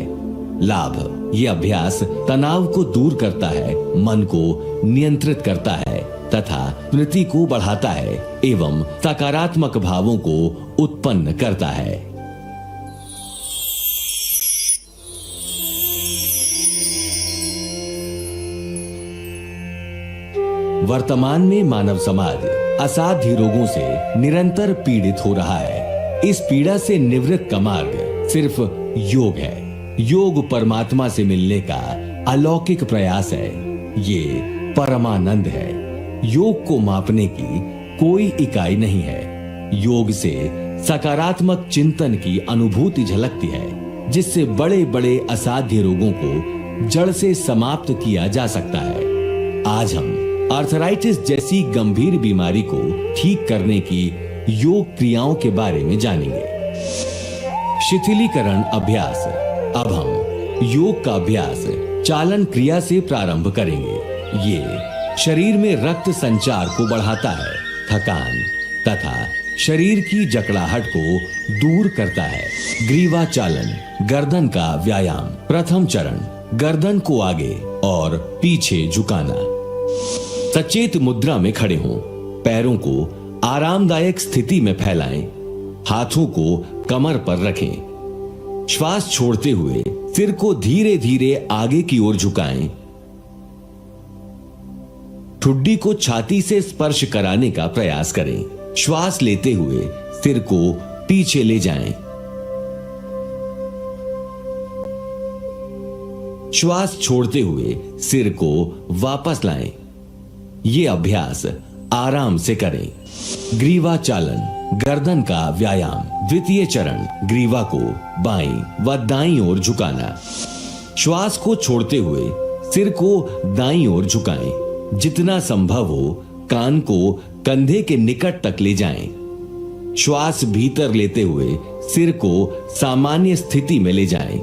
लाभ: ये अभ्यास तनाव को दूर करता है, मन को नियंत्रित करता है तथा स्मृति को बढ़ाता है एवं सकारात्मक भावों को उत्पन्न करता है। वर्तमान में मानव समाज असाध्य रोगों से निरंतर पीड़ित हो रहा है। इस पीड़ा से निवृत्त का मार्ग सिर्फ योग है। योग परमात्मा से मिलने का अलौकिक प्रयास है। ये परमानंद है। योग को मापने की कोई इकाई नहीं है। योग से सकारात्मक चिंतन की अनुभूति झलकती है, जिससे बड़े बड़े असाध्य रोगों को जड़ से समाप्त किया जा सकता है। आज हम आर्थराइटिस जैसी गंभीर बीमारी को ठीक करने की योग क्रियाओं के बारे में जानेंगे। शिथिलीकरण अभ्यास। अब हम योग का अभ्यास चालन क्रिया से प्रारंभ करेंगे। ये शरीर में रक्त संचार को बढ़ाता है, थकान तथा शरीर की जकड़ाहट को दूर करता है। ग्रीवा चालन, गर्दन का व्यायाम। प्रथम चरण, गर्दन को आगे और पीछे झुकाना। सचेत मुद्रा में खड़े हों। पैरों को आरामदायक स्थिति में फैलाएं। हाथों को कमर पर रखें। श्वास छोड़ते हुए सिर को धीरे धीरे आगे की ओर झुकाएं। ठुड्डी को छाती से स्पर्श कराने का प्रयास करें। श्वास लेते हुए सिर को पीछे ले जाएं। श्वास छोड़ते हुए सिर को वापस लाएं। ये अभ्यास आराम से करें। ग्रीवा चालन, गर्दन का व्यायाम। द्वितीय चरण, ग्रीवा को बाईं व दाईं ओर झुकाना। श्वास को छोड़ते हुए सिर को दाईं ओर झुकाएं। जितना संभव हो कान को कंधे के निकट तक ले जाएं। श्वास भीतर लेते हुए सिर को सामान्य स्थिति में ले जाएं।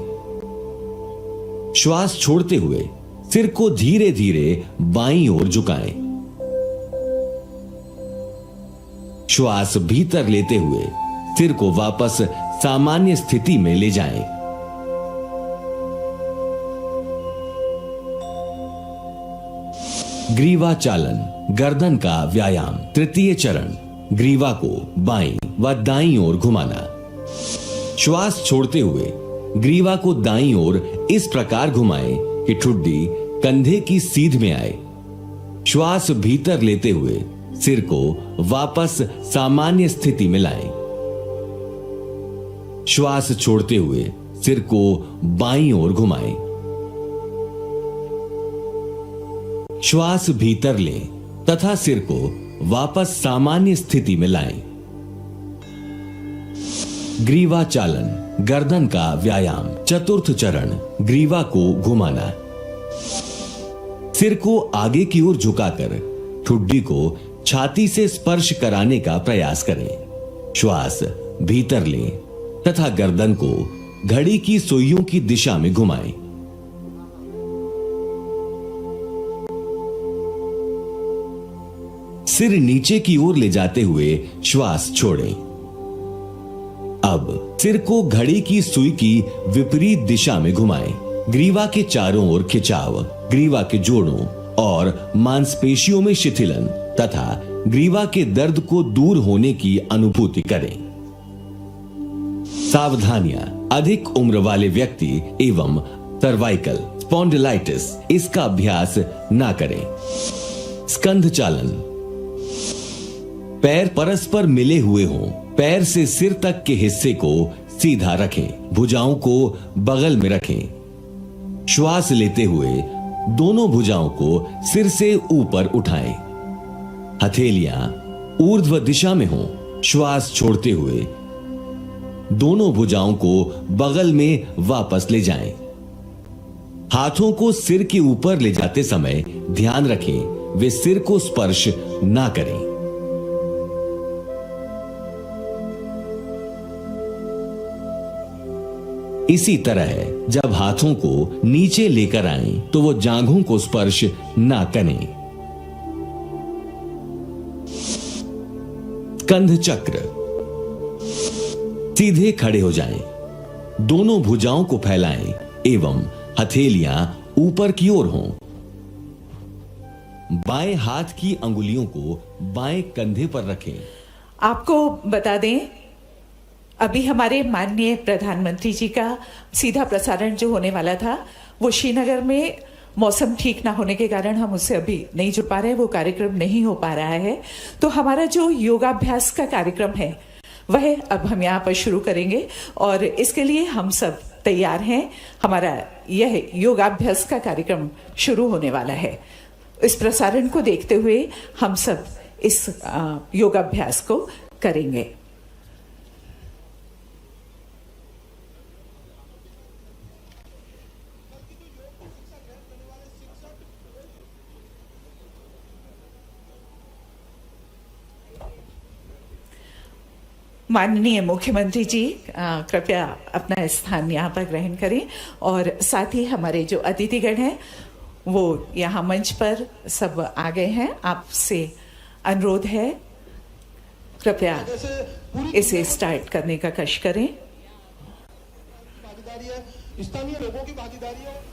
श्वास छोड़ते हुए सिर को धीरे धीरे बाईं ओर झुकाएं। श्वास भीतर लेते हुए सिर को वापस सामान्य स्थिति में ले जाएं। ग्रीवा चालन, गर्दन का व्यायाम। तृतीय चरण, ग्रीवा को बाईं व दाईं ओर घुमाना। श्वास छोड़ते हुए ग्रीवा को दाईं ओर इस प्रकार घुमाएं कि ठुड्डी कंधे की सीध में आए। श्वास भीतर लेते हुए सिर को वापस सामान्य स्थिति में लाएं। श्वास छोड़ते हुए सिर को बाईं ओर घुमाएं। श्वास भीतर लें तथा सिर को वापस सामान्य स्थिति में लाएं। ग्रीवा चालन, गर्दन का व्यायाम। चतुर्थ चरण, ग्रीवा को घुमाना। सिर को आगे की ओर झुकाकर ठुड्डी को छाती से स्पर्श कराने का प्रयास करें। श्वास भीतर लें तथा गर्दन को घड़ी की सुइयों की दिशा में घुमाएं। सिर नीचे की ओर ले जाते हुए श्वास छोड़ें। अब सिर को घड़ी की सुई की विपरीत दिशा में घुमाएं। ग्रीवा के चारों ओर खिंचाव, ग्रीवा के जोड़ों और मांसपेशियों में शिथिलन तथा ग्रीवा के दर्द को दूर होने की अनुभूति करें। सावधानियां, अधिक उम्र वाले व्यक्ति एवं सर्वाइकल स्पॉन्डिलाइटिस इसका अभ्यास ना करें। स्कंध चालन, पैर परस्पर मिले हुए हों। पैर से सिर तक के हिस्से को सीधा रखें। भुजाओं को बगल में रखें। श्वास लेते हुए दोनों भुजाओं को सिर से ऊपर उठाएं। हथेलियां ऊर्ध्व दिशा में हों। श्वास छोड़ते हुए दोनों भुजाओं को बगल में वापस ले जाएं। हाथों को सिर के ऊपर ले जाते समय ध्यान रखें वे सिर को स्पर्श ना करें। इसी तरह जब हाथों को नीचे लेकर आएं तो वो जांघों को स्पर्श ना करें। स्कंध चक्र, सीधे खड़े हो जाएं। दोनों भुजाओं को फैलाएं एवं हथेलियां ऊपर की ओर हों। बाएं हाथ की अंगुलियों को बाएं कंधे पर रखें। आपको बता दें, अभी हमारे माननीय प्रधानमंत्री जी का सीधा प्रसारण जो होने वाला था वो श्रीनगर में मौसम ठीक ना होने के कारण हम उससे अभी नहीं जुड़ पा रहे हैं, वो कार्यक्रम नहीं हो पा रहा है। तो हमारा जो योगाभ्यास का कार्यक्रम है वह अब हम यहाँ पर शुरू करेंगे और इसके लिए हम सब तैयार हैं। हमारा यह योगाभ्यास का कार्यक्रम शुरू होने वाला है। इस प्रसारण को देखते हुए हम सब इस योगाभ्यास को करेंगे। माननीय मुख्यमंत्री जी कृपया अपना स्थान यहाँ पर ग्रहण करें और साथ ही हमारे जो अतिथिगण हैं वो यहाँ मंच पर सब आ गए हैं। आपसे अनुरोध है कृपया इसे स्टार्ट करने का कष्ट करें। स्थानीय लोगों की भागीदारी है।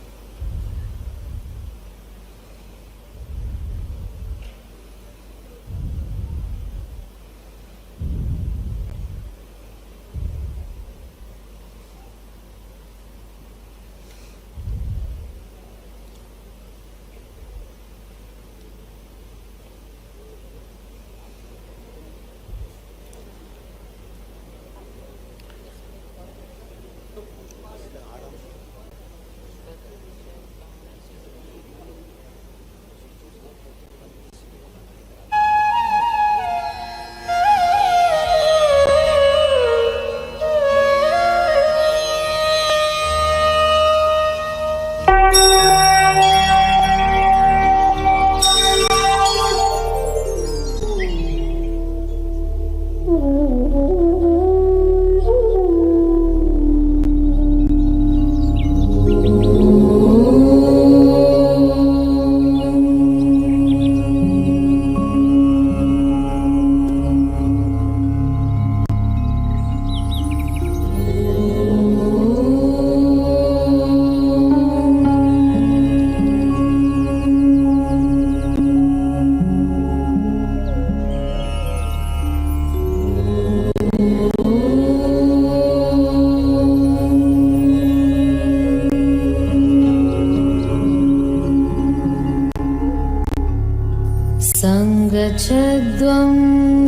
सङ्गच्छध्वं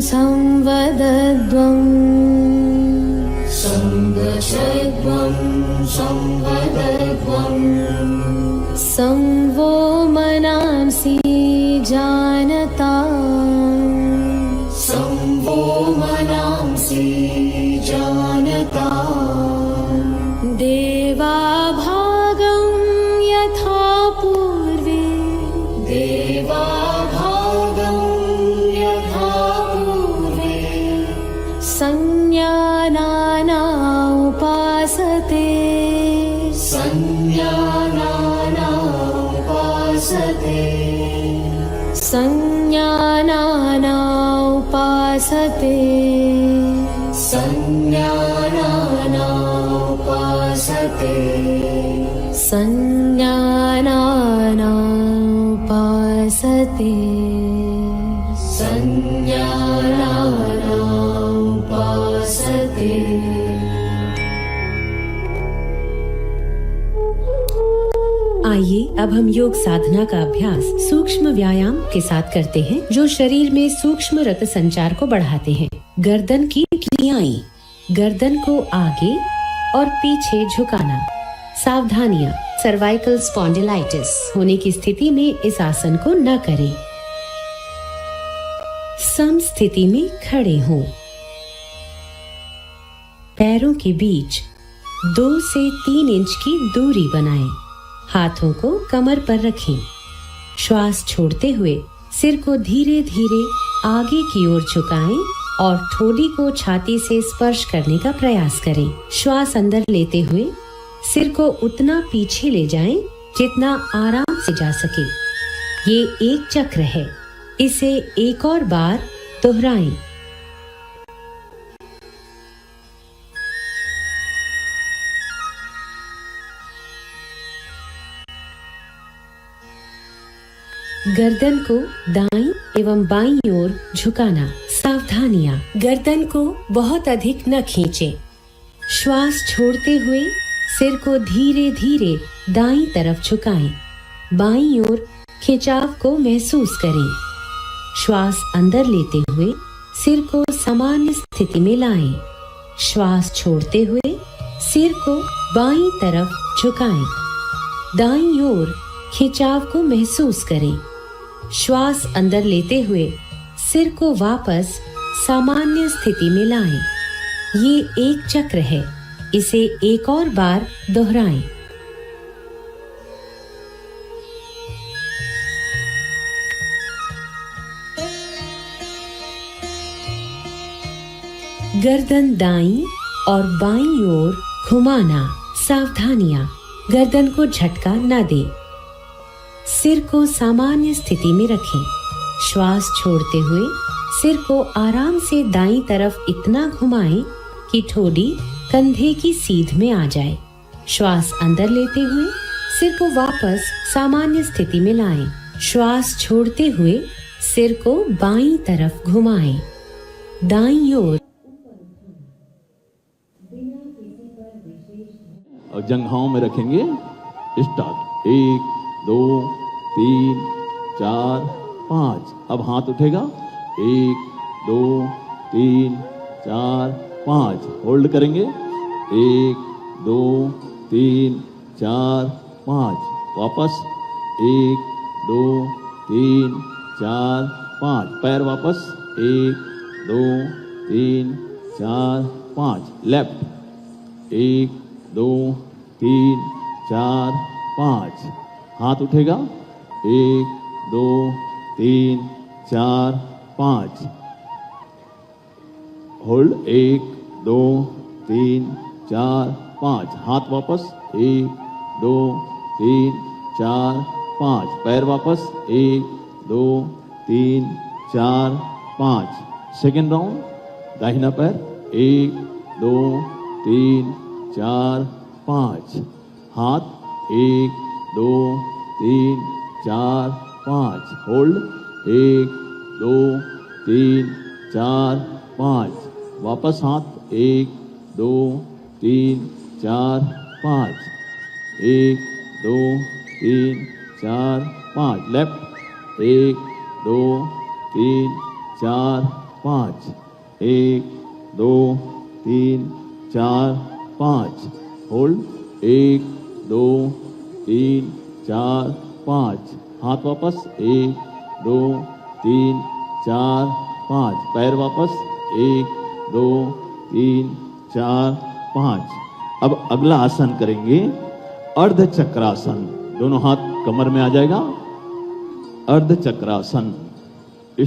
संवदध्वं सङ्गच्छध्वं संवदध्वं संवो मनांसि जानता संवो मनांसि जानता देवाभागं यथा पूर्वे देवाभागं यथा पूर्वे संज्ञानाना उपासते संज्ञानाना उपासते संज्ञानाना उपासते संज्ञानाना उपासते संज्ञानाना उपासते संज्ञानाना उपासते। आइए अब हम योग साधना का अभ्यास सूक्ष्म व्यायाम के साथ करते हैं जो शरीर में सूक्ष्म रक्त संचार को बढ़ाते हैं। गर्दन की क्रियाएं, गर्दन को आगे और पीछे झुकाना। सावधानियां, सर्वाइकल स्पॉन्डिलाइटिस होने की स्थिति में इस आसन को न करें। सम स्थिति में खड़े हों। पैरों के बीच 2 से 3 इंच की दूरी बनाएं। हाथों को कमर पर रखें। श्वास छोड़ते हुए सिर को धीरे धीरे आगे की ओर झुकाएं और ठोड़ी को छाती से स्पर्श करने का प्रयास करें। श्वास अंदर लेते हुए सिर को उतना पीछे ले जाएं जितना आराम से जा सके। ये एक चक्र है, इसे एक और बार दोहराएं। गर्दन को दाईं एवं बाईं ओर झुकाना। सावधानियां, गर्दन को बहुत अधिक न खींचें। श्वास छोड़ते हुए सिर को धीरे धीरे दाईं तरफ झुकाएं। बाईं ओर खिंचाव को महसूस करें। श्वास अंदर लेते हुए सिर को सामान्य स्थिति में लाएं। श्वास छोड़ते हुए सिर को बाईं तरफ झुकाएं। दाईं ओर खिंचाव को महसूस करें। श्वास अंदर लेते हुए सिर को वापस सामान्य स्थिति में लाएं। ये एक चक्र है, इसे एक और बार दोहराएं। गर्दन दाईं और बाईं ओर घुमाना। सावधानियां, गर्दन को झटका न दें। सिर को सामान्य स्थिति में रखें। श्वास छोड़ते हुए सिर को आराम से दाईं तरफ इतना घुमाएं कि ठोड़ी कंधे की सीध में आ जाए। श्वास अंदर लेते हुए सिर को वापस सामान्य स्थिति में लाएं। श्वास छोड़ते हुए सिर को बाईं तरफ घुमाएं। दाईं ओर और जंघाओं में रखेंगे। स्टार्ट। 1 2 3 4 5। अब हाथ उठेगा। 1 2 3 4 5। होल्ड करेंगे। 1 2 3 4 5। वापस 1 2 3 4 5। पैर वापस। 1 2 3 4 5। लेफ्ट। 1 2 3 4 5। हाथ उठेगा। 1 2 3 4 5। होल्ड। 1 2 3 4 5। हाथ वापस। 1 2 3 4 5। पैर वापस। 1 2 3 4 5। Second round. दाहिना पैर। 1 2 3 4 5। हाथ। 1 2 3 4 5। होल्ड। 1 2 3 4 5। वापस हाथ। 1 2 3 4 5। 1 2 3 4 5। लेफ्ट। 1 2 3 4 5 1 2 3 4 5 होल्ड 1 2 3 4 5 हाथ वापस 1 2 3 4 5 पैर वापस 1 2 3 4 5। अब अगला आसन करेंगे अर्ध चक्रासन। दोनों हाथ कमर में आ जाएगा। अर्ध चक्रासन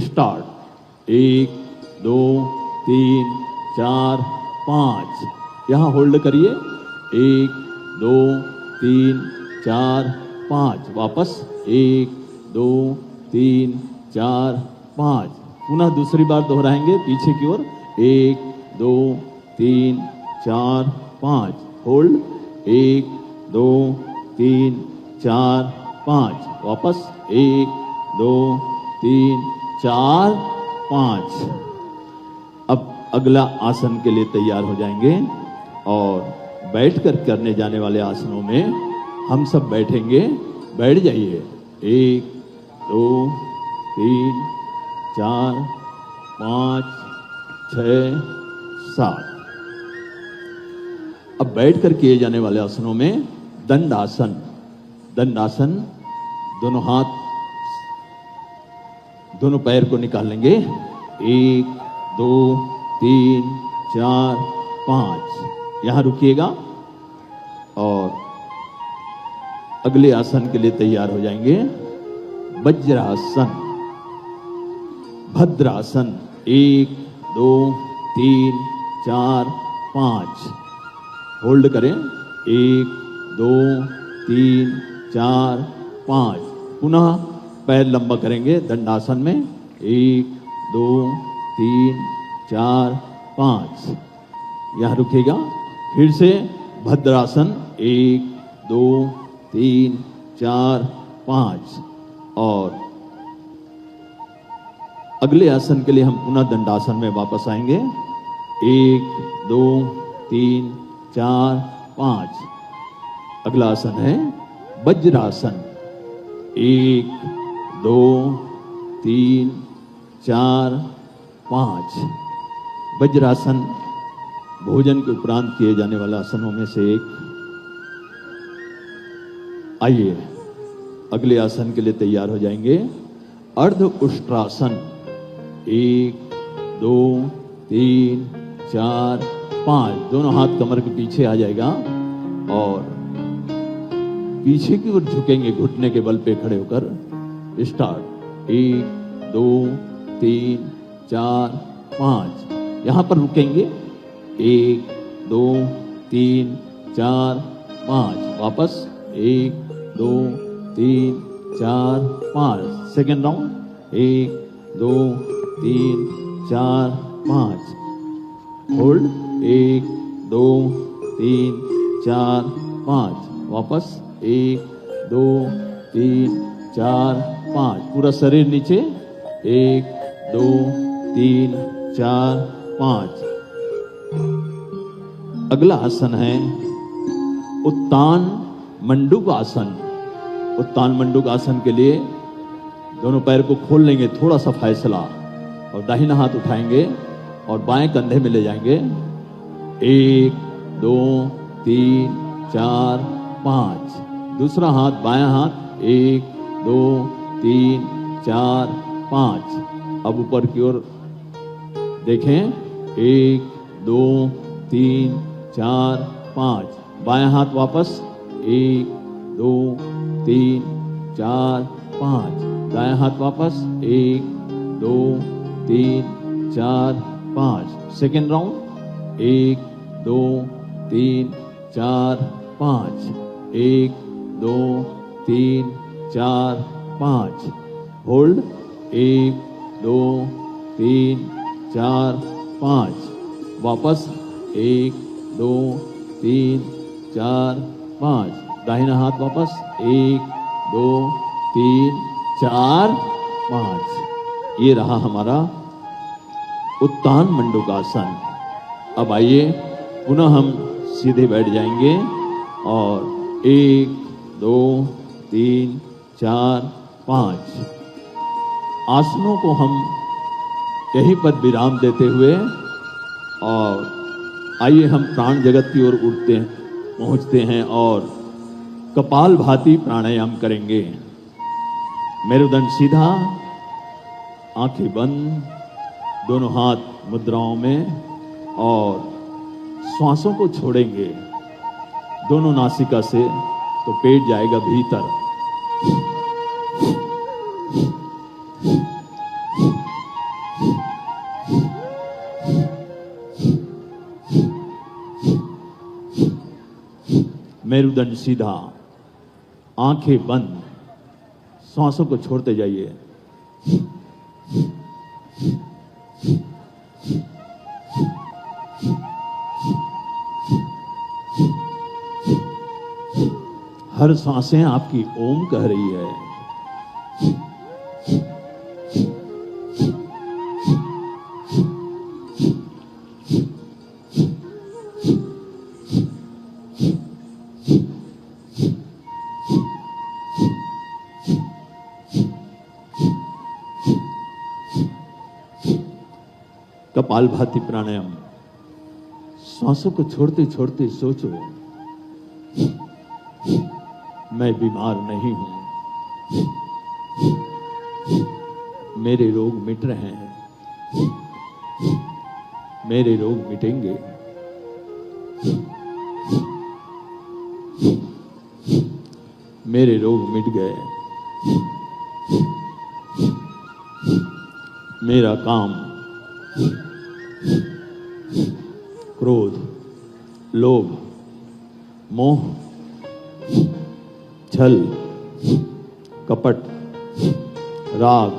स्टार्ट 1 2 3 4 5। यहाँ होल्ड करिए 1 2 3 4 5 वापस 1 2 3 4 5। पुनः दूसरी बार दोहराएंगे पीछे की ओर 1 2 3 4 5 होल्ड 1 2 3 4 5 वापस 1 2 3 4 5। अब अगला आसन के लिए तैयार हो जाएंगे और बैठकर करने जाने वाले आसनों में हम सब बैठेंगे। बैठ जाइए 1 2 3 4 5 6 7। अब बैठकर किए जाने वाले आसनों में दंडासन। दंडासन दोनों हाथ दोनों पैर को निकाल लेंगे 1 2 3 4 5। यहां रुकिएगा और अगले आसन के लिए तैयार हो जाएंगे। वज्रासन भद्रासन 1 2 3 4 5 होल्ड करें 1 2 3 4 5। पुनः पैर लंबा करेंगे दंडासन में 1 2 3 4 5। यहां रुकेगा। फिर से भद्रासन 1 2 3 4 5। और अगले आसन के लिए हम पुनः दंडासन में वापस आएंगे 1 2 3 4 5। अगला आसन है वज्रासन 1 2 3 4 5। वज्रासन भोजन के उपरांत किए जाने वाले आसनों में से एक। आइए अगले आसन के लिए तैयार हो जाएंगे। अर्ध उष्ट्रासन 1 2 3 4 5। दोनों हाथ कमर के पीछे आ जाएगा और पीछे की ओर झुकेंगे घुटने के बल पे खड़े होकर। स्टार्ट 1 2 3 4 5। यहां पर रुकेंगे 1 2 3 4 5। वापस 1 2 3 4 5। Second round 1 2 3 4 5 hold 1 2 3 4 5। वापस 1 2 3 4 5। पूरा शरीर नीचे 1 2 3 4 5। अगला आसन है उत्तान मंडूक आसन। उत्तान मंडूक आसन के लिए दोनों पैर को खोल लेंगे थोड़ा सा फैसला और दाहिना हाथ उठाएंगे और बाएं कंधे में ले जाएंगे 1 2 3 4 5। दूसरा हाथ बायां हाथ 1 2 3 4 5। अब ऊपर की ओर देखें 1 2 3 4 5। बायां हाथ वापस 1 2 3 4 5। दायां हाथ वापस 1 2 3 4 5। Second round 1 2 3 4 5। 1 2 3 4 5 होल्ड 1 2 3 4 5। वापस 1 2 3 4 5। दाहिना हाथ वापस 1 2 3 4 5। ये रहा हमारा उत्तान मंडूकासन। अब आइए पुनः हम सीधे बैठ जाएंगे और 1 2 3 4 5 आसनों को हम यहीं पर विराम देते हुए और आइए हम प्राण जगत की ओर पहुंचते हैं और कपाल भाती प्राणायाम करेंगे। मेरुदंड सीधा, आंखें बंद, दोनों हाथ मुद्राओं में और श्वासों को छोड़ेंगे दोनों नासिका से, तो पेट जाएगा भीतर। मेरुदंड सीधा, आंखें बंद, श्वासों को छोड़ते जाइए। हर सांसें आपकी ओम कह रही है। कपालभाति प्राणायाम। सांसों को छोड़ते छोड़ते सोचो, मैं बीमार नहीं हूं, मेरे रोग मिट रहे हैं, मेरे रोग मिटेंगे। मेरे रोग मिट गए, मेरा काम क्रोध, लोभ, मोह, छल, कपट, राग,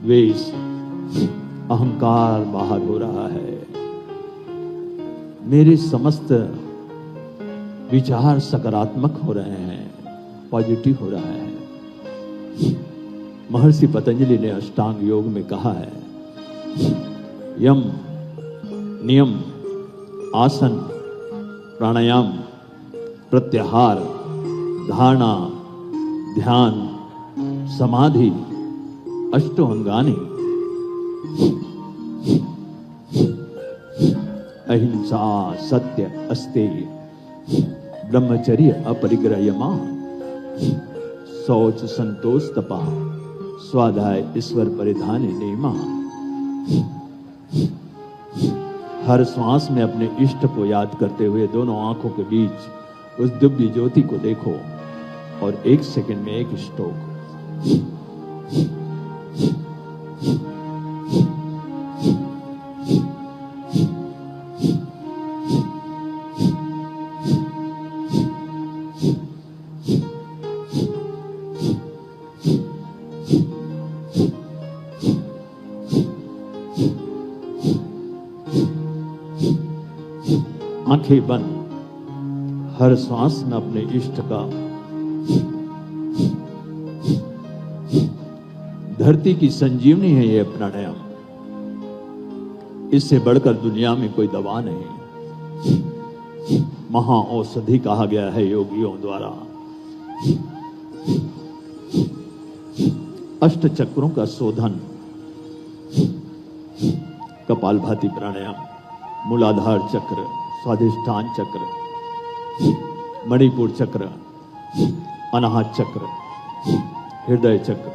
द्वेष, अहंकार बाहर हो रहा है। मेरे समस्त विचार सकारात्मक हो रहे हैं, पॉजिटिव हो रहा है। महर्षि पतंजलि ने अष्टांग योग में कहा है, यम, नियम, आसन, प्राणायाम, प्रत्याहार, धारणा, ध्यान, समाधि, अष्टो अंगानि। अहिंसा, सत्य, अस्तेय, ब्रह्मचर्य, अपरिग्रह, शौच, संतोष, तपा, स्वाध्याय, ईश्वर परिधान, नियमा। हर श्वास में अपने इष्ट को याद करते हुए दोनों आंखों के बीच उस दिव्य ज्योति को देखो और 1 सेकंड में एक स्ट्रोक। आंखें बंद, हर सांस में अपने इष्ट का, धरती की संजीवनी है यह प्राणायाम। इससे बढ़कर दुनिया में कोई दवा नहीं। महा औषधि कहा गया है योगियों द्वारा। अष्ट चक्रों का शोधन, कपालभाति प्राणायाम, मूलाधार चक्र, स्वाधिष्ठान चक्र, मणिपुर चक्र, अनाहत चक्र, हृदय चक्र,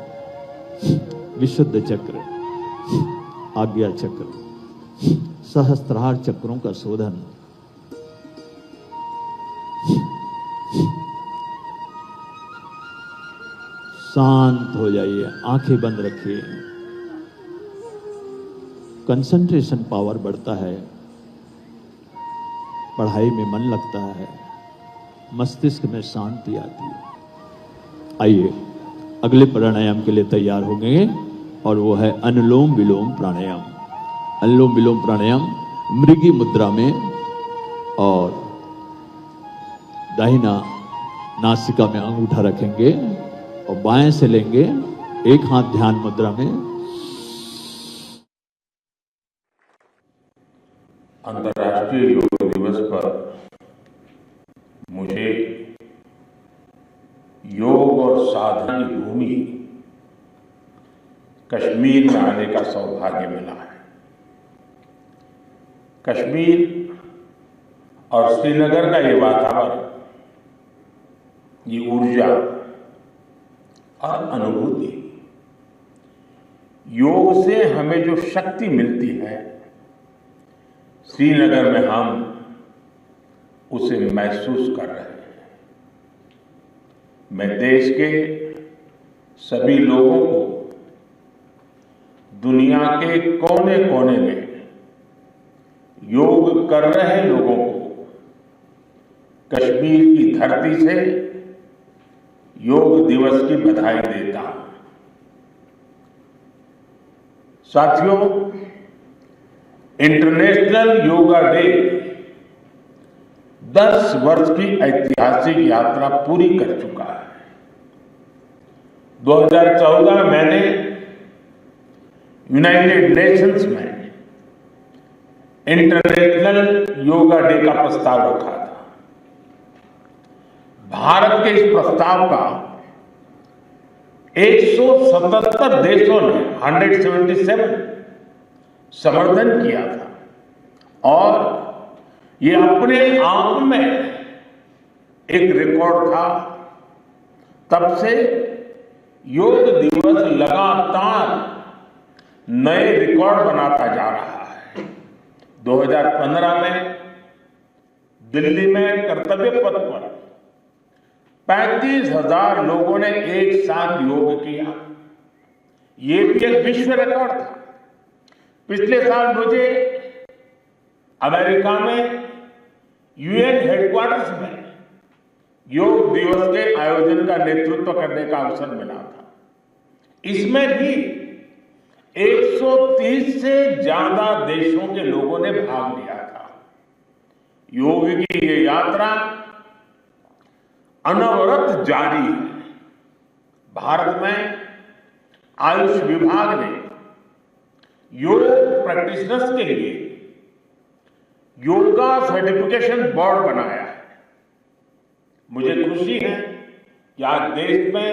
विशुद्ध चक्र, आज्ञा चक्र, सहस्त्रार चक्रों का शोधन। शांत हो जाइए, आंखें बंद रखिए। कंसंट्रेशन पावर बढ़ता है, पढ़ाई में मन लगता है, मस्तिष्क में शांति आती है। आइए अगले प्राणायाम के लिए तैयार होंगे और वो है अनुलोम विलोम प्राणायाम। अनुलोम विलोम प्राणायाम मृगी मुद्रा में, और दाहिना नासिका में अंगूठा रखेंगे और बाएं से लेंगे, एक हाथ ध्यान मुद्रा में। अंतर्राष्ट्रीय योग दिवस पर मुझे योग और साधना की भूमि कश्मीर में आने का सौभाग्य मिला है। कश्मीर और श्रीनगर का ये वातावरण, ये ऊर्जा और अनुभूति, योग से हमें जो शक्ति मिलती है, श्रीनगर में हम उसे महसूस कर रहे हैं। मैं देश के सभी लोगों को, दुनिया के कोने कोने में योग कर रहे लोगों को कश्मीर की धरती से योग दिवस की बधाई देता हूं। साथियों, इंटरनेशनल योगा डे 10 वर्ष की ऐतिहासिक यात्रा पूरी कर चुका है। 2014 में मैंने यूनाइटेड नेशंस में इंटरनेशनल योगा डे का प्रस्ताव रखा था। भारत के इस प्रस्ताव का 177 देशों ने 177 समर्थन किया था और ये अपने आप में एक रिकॉर्ड था। तब से योग दिवस लगातार नए रिकॉर्ड बनाता जा रहा है। 2015 में दिल्ली में कर्तव्य पथ पर 35,000 लोगों ने एक साथ योग किया। ये भी एक विश्व रिकॉर्ड था। पिछले साल मुझे अमेरिका में यूएन हेडक्वार्टर्स में योग दिवस के आयोजन का नेतृत्व करने का अवसर मिला था। इसमें भी 130 से ज्यादा देशों के लोगों ने भाग लिया था। योग की ये यात्रा अनवरत जारी है। भारत में आयुष विभाग ने योग प्रैक्टिशनर्स के लिए योगा सर्टिफिकेशन बोर्ड बनाया है। मुझे खुशी है कि आज देश में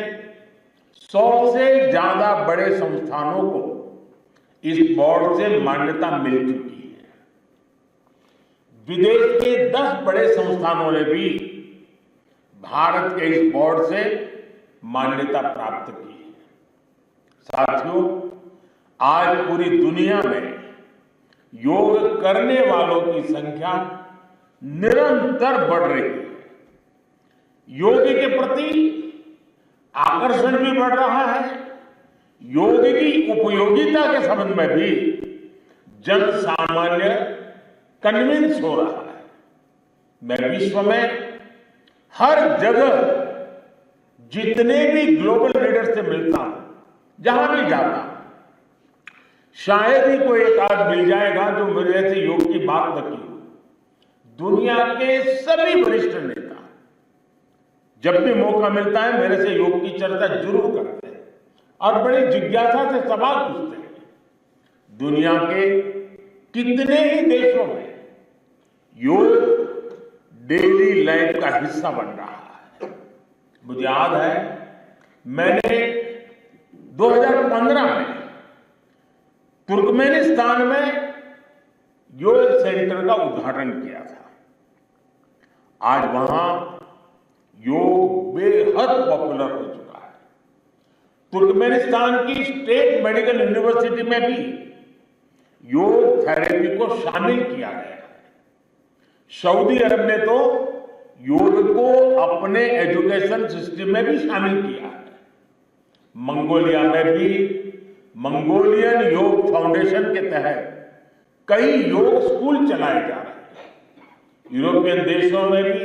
100 से ज्यादा बड़े संस्थानों को इस बोर्ड से मान्यता मिल चुकी है। विदेश के 10 बड़े संस्थानों ने भी भारत के इस बोर्ड से मान्यता प्राप्त की है। साथियों, आज पूरी दुनिया में योग करने वालों की संख्या निरंतर बढ़ रही है। योग के प्रति आकर्षण भी बढ़ रहा है। योग की उपयोगिता के संबंध में भी जन सामान्य कन्विंस हो रहा है। मैं विश्व में हर जगह जितने भी ग्लोबल लीडर से मिलता हूं, जहां भी जाता हूं, शायद ही कोई एक आध मिल जाएगा जो मेरे से योग की बात न की हो। दुनिया के सभी वरिष्ठ नेता जब भी मौका मिलता है मेरे से योग की चर्चा जरूर करते हैं और बड़ी जिज्ञासा से सवाल पूछते हैं। दुनिया के कितने ही देशों में योग डेली लाइफ का हिस्सा बन रहा है। मुझे याद है मैंने 2015 में तुर्कमेनिस्तान में योग सेंटर का उद्घाटन किया था। आज वहां योग बेहद पॉपुलर हो चुका है। तुर्कमेनिस्तान की स्टेट मेडिकल यूनिवर्सिटी में भी योग थेरेपी को शामिल किया गया है। सऊदी अरब ने तो योग को अपने एजुकेशन सिस्टम में भी शामिल किया है। मंगोलिया में भी मंगोलियन योग फाउंडेशन के तहत कई योग स्कूल चलाए जा रहे हैं। यूरोपियन देशों में भी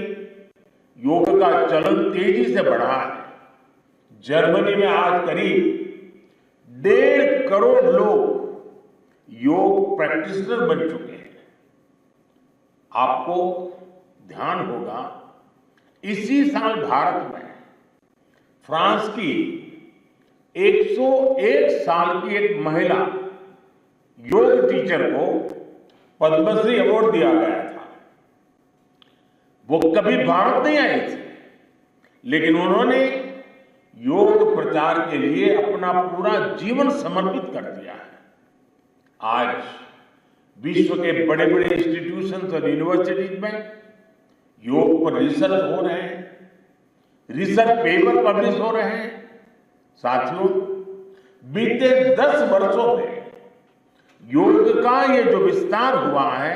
योग का चलन तेजी से बढ़ा है। जर्मनी में आज करीब 1.5 करोड़ लोग योग प्रैक्टिशनर बन चुके हैं। आपको ध्यान होगा इसी साल भारत में फ्रांस की 101 साल की एक महिला योग टीचर को पद्मश्री अवार्ड दिया गया था। वो कभी भारत नहीं आई थी, लेकिन उन्होंने योग प्रचार के लिए अपना पूरा जीवन समर्पित कर दिया है। आज विश्व के बड़े बड़े इंस्टीट्यूशंस और यूनिवर्सिटीज में योग पर रिसर्च हो रहे हैं, रिसर्च पेपर पब्लिश हो रहे हैं। साथियों, बीते 10 वर्षों में योग का ये जो विस्तार हुआ है,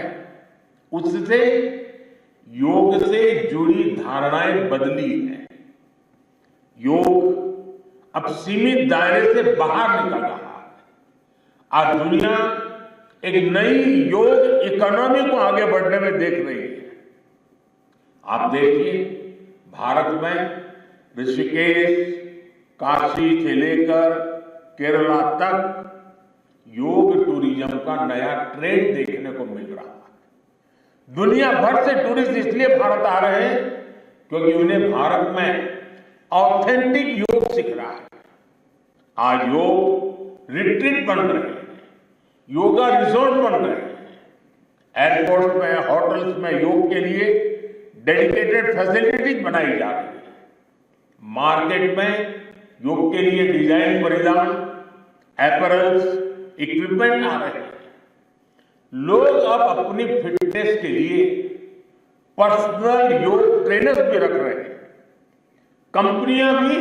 उससे योग से जुड़ी धारणाएं बदली हैं। योग अब सीमित दायरे से बाहर निकल रहा है। आज दुनिया एक नई योग इकोनॉमी को आगे बढ़ने में देख रही है। आप देखिए, भारत में ऋषिकेश, काशी से लेकर केरला तक योग टूरिज्म का नया ट्रेंड देखने को मिल रहा है। दुनिया भर से टूरिस्ट इसलिए भारत आ रहे हैं क्योंकि उन्हें भारत में ऑथेंटिक योग सीख रहा है। आज योग रिट्रीट बन रहे हैं, योगा रिसोर्ट बन रहे हैं, एयरपोर्ट में, होटल्स में योग के लिए डेडिकेटेड फैसिलिटीज बनाई जा रही है। मार्केट में योग के लिए डिजाइन परिधान, अपैरल्स, इक्विपमेंट आ रहे हैं। लोग अब अपनी फिटनेस के लिए पर्सनल योग ट्रेनर्स भी रख रहे हैं। कंपनियां भी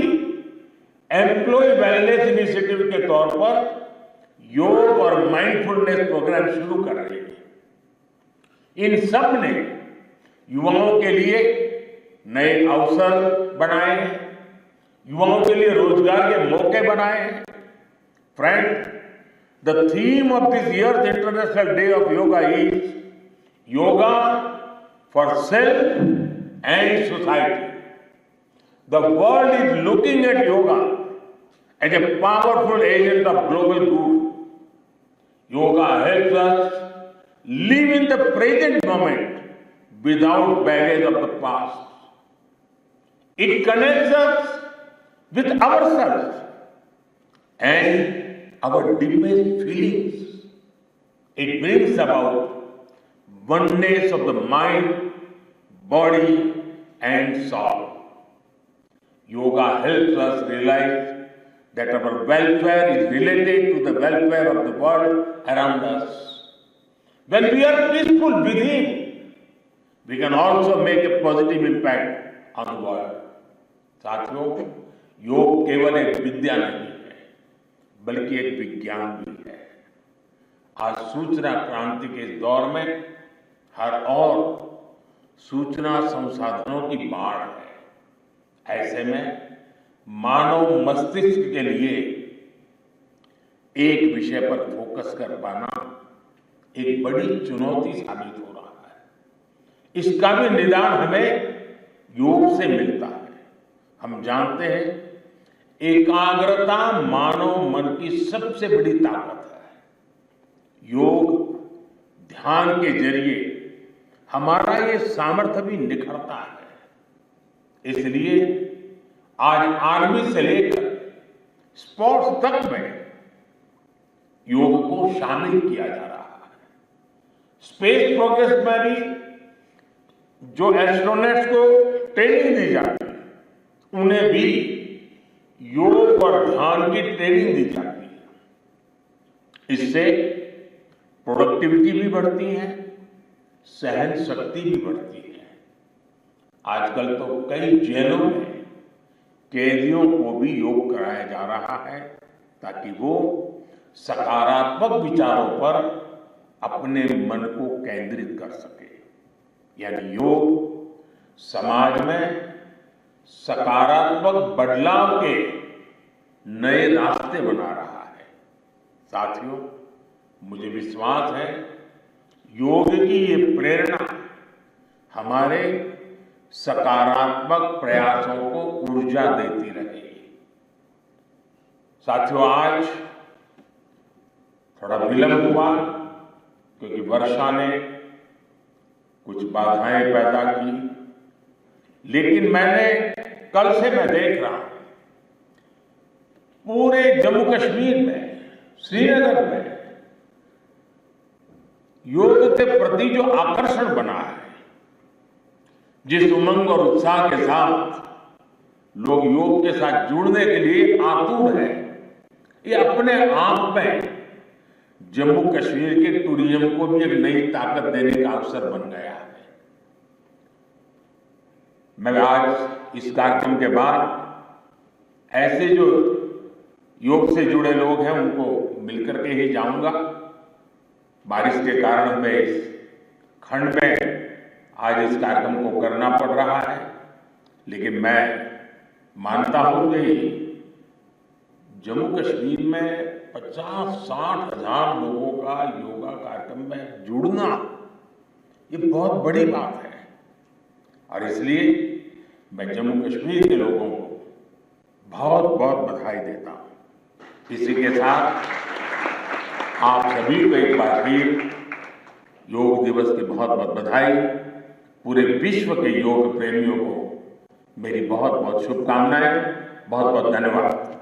एम्प्लॉय वेलनेस इनिशिएटिव के तौर पर योग और माइंडफुलनेस प्रोग्राम शुरू कर रही है। इन सब ने युवाओं के लिए नए अवसर बनाए हैं, युवाओं के लिए रोजगार के मौके बनाए हैं। Friend, the theme of this year's International Day of Yoga is Yoga for Self and Society. The world is looking at yoga as a powerful agent of global good. Yoga helps us live in the present moment without baggage of the past. It connects us with ourselves and our deepest feelings. It brings about oneness of the mind, body, and soul. Yoga helps us realize that our welfare is related to the welfare of the world around us. When we are peaceful within, we can also make a positive impact on the world. साथियों, योग केवल एक विद्या नहीं है, बल्कि एक विज्ञान भी है। आज सूचना क्रांति के इस दौर में हर ओर सूचना संसाधनों की बाढ़ है। ऐसे में मानव मस्तिष्क के लिए एक विषय पर फोकस कर पाना एक बड़ी चुनौती साबित हो रहा है। इसका भी निदान हमें योग से मिलता है। हम जानते हैं, एकाग्रता मानव मन की सबसे बड़ी ताकत है। योग ध्यान के जरिए हमारा ये सामर्थ्य भी निखरता है। इसलिए आज आर्मी से लेकर स्पोर्ट्स तक में योग को शामिल किया जा रहा है। स्पेस प्रोग्रेस में भी जो एस्ट्रोनॉट्स को ट्रेनिंग दी जाती है, उन्हें भी योग और ध्यान की ट्रेनिंग दी जाती है। इससे प्रोडक्टिविटी भी बढ़ती है, सहन शक्ति भी बढ़ती है। आजकल तो कई जेलों में कैदियों को भी योग कराया जा रहा है ताकि वो सकारात्मक विचारों पर अपने मन को केंद्रित कर सके। यानी योग समाज में सकारात्मक बदलाव के नए रास्ते बना रहा है। साथियों, मुझे विश्वास है योग की ये प्रेरणा हमारे सकारात्मक प्रयासों को ऊर्जा देती रहेगी। साथियों, आज थोड़ा विलंब हुआ क्योंकि वर्षा ने कुछ बाधाएं पैदा की, लेकिन कल से मैं देख रहा हूं पूरे जम्मू कश्मीर में, श्रीनगर में योग के प्रति जो आकर्षण बना है, जिस उमंग और उत्साह के साथ लोग योग के साथ जुड़ने के लिए आतुर है। ये अपने आप में जम्मू कश्मीर के टूरिज्म को भी एक नई ताकत देने का अवसर बन गया है। मैं आज इस कार्यक्रम के बाद ऐसे जो योग से जुड़े लोग हैं उनको मिलकर के ही जाऊंगा। बारिश के कारण हमें इस खंड में आज इस कार्यक्रम को करना पड़ रहा है, लेकिन मैं मानता हूं कि जम्मू कश्मीर में 50-60 हजार लोगों का योगा कार्यक्रम में जुड़ना ये बहुत बड़ी बात है। और इसलिए मैं जम्मू कश्मीर के लोगों को बहुत बहुत बधाई देता हूं। इसी के साथ आप सभी को एक बार फिर योग दिवस की बहुत बहुत बधाई। पूरे विश्व के योग प्रेमियों को मेरी बहुत बहुत शुभकामनाएं। बहुत बहुत धन्यवाद।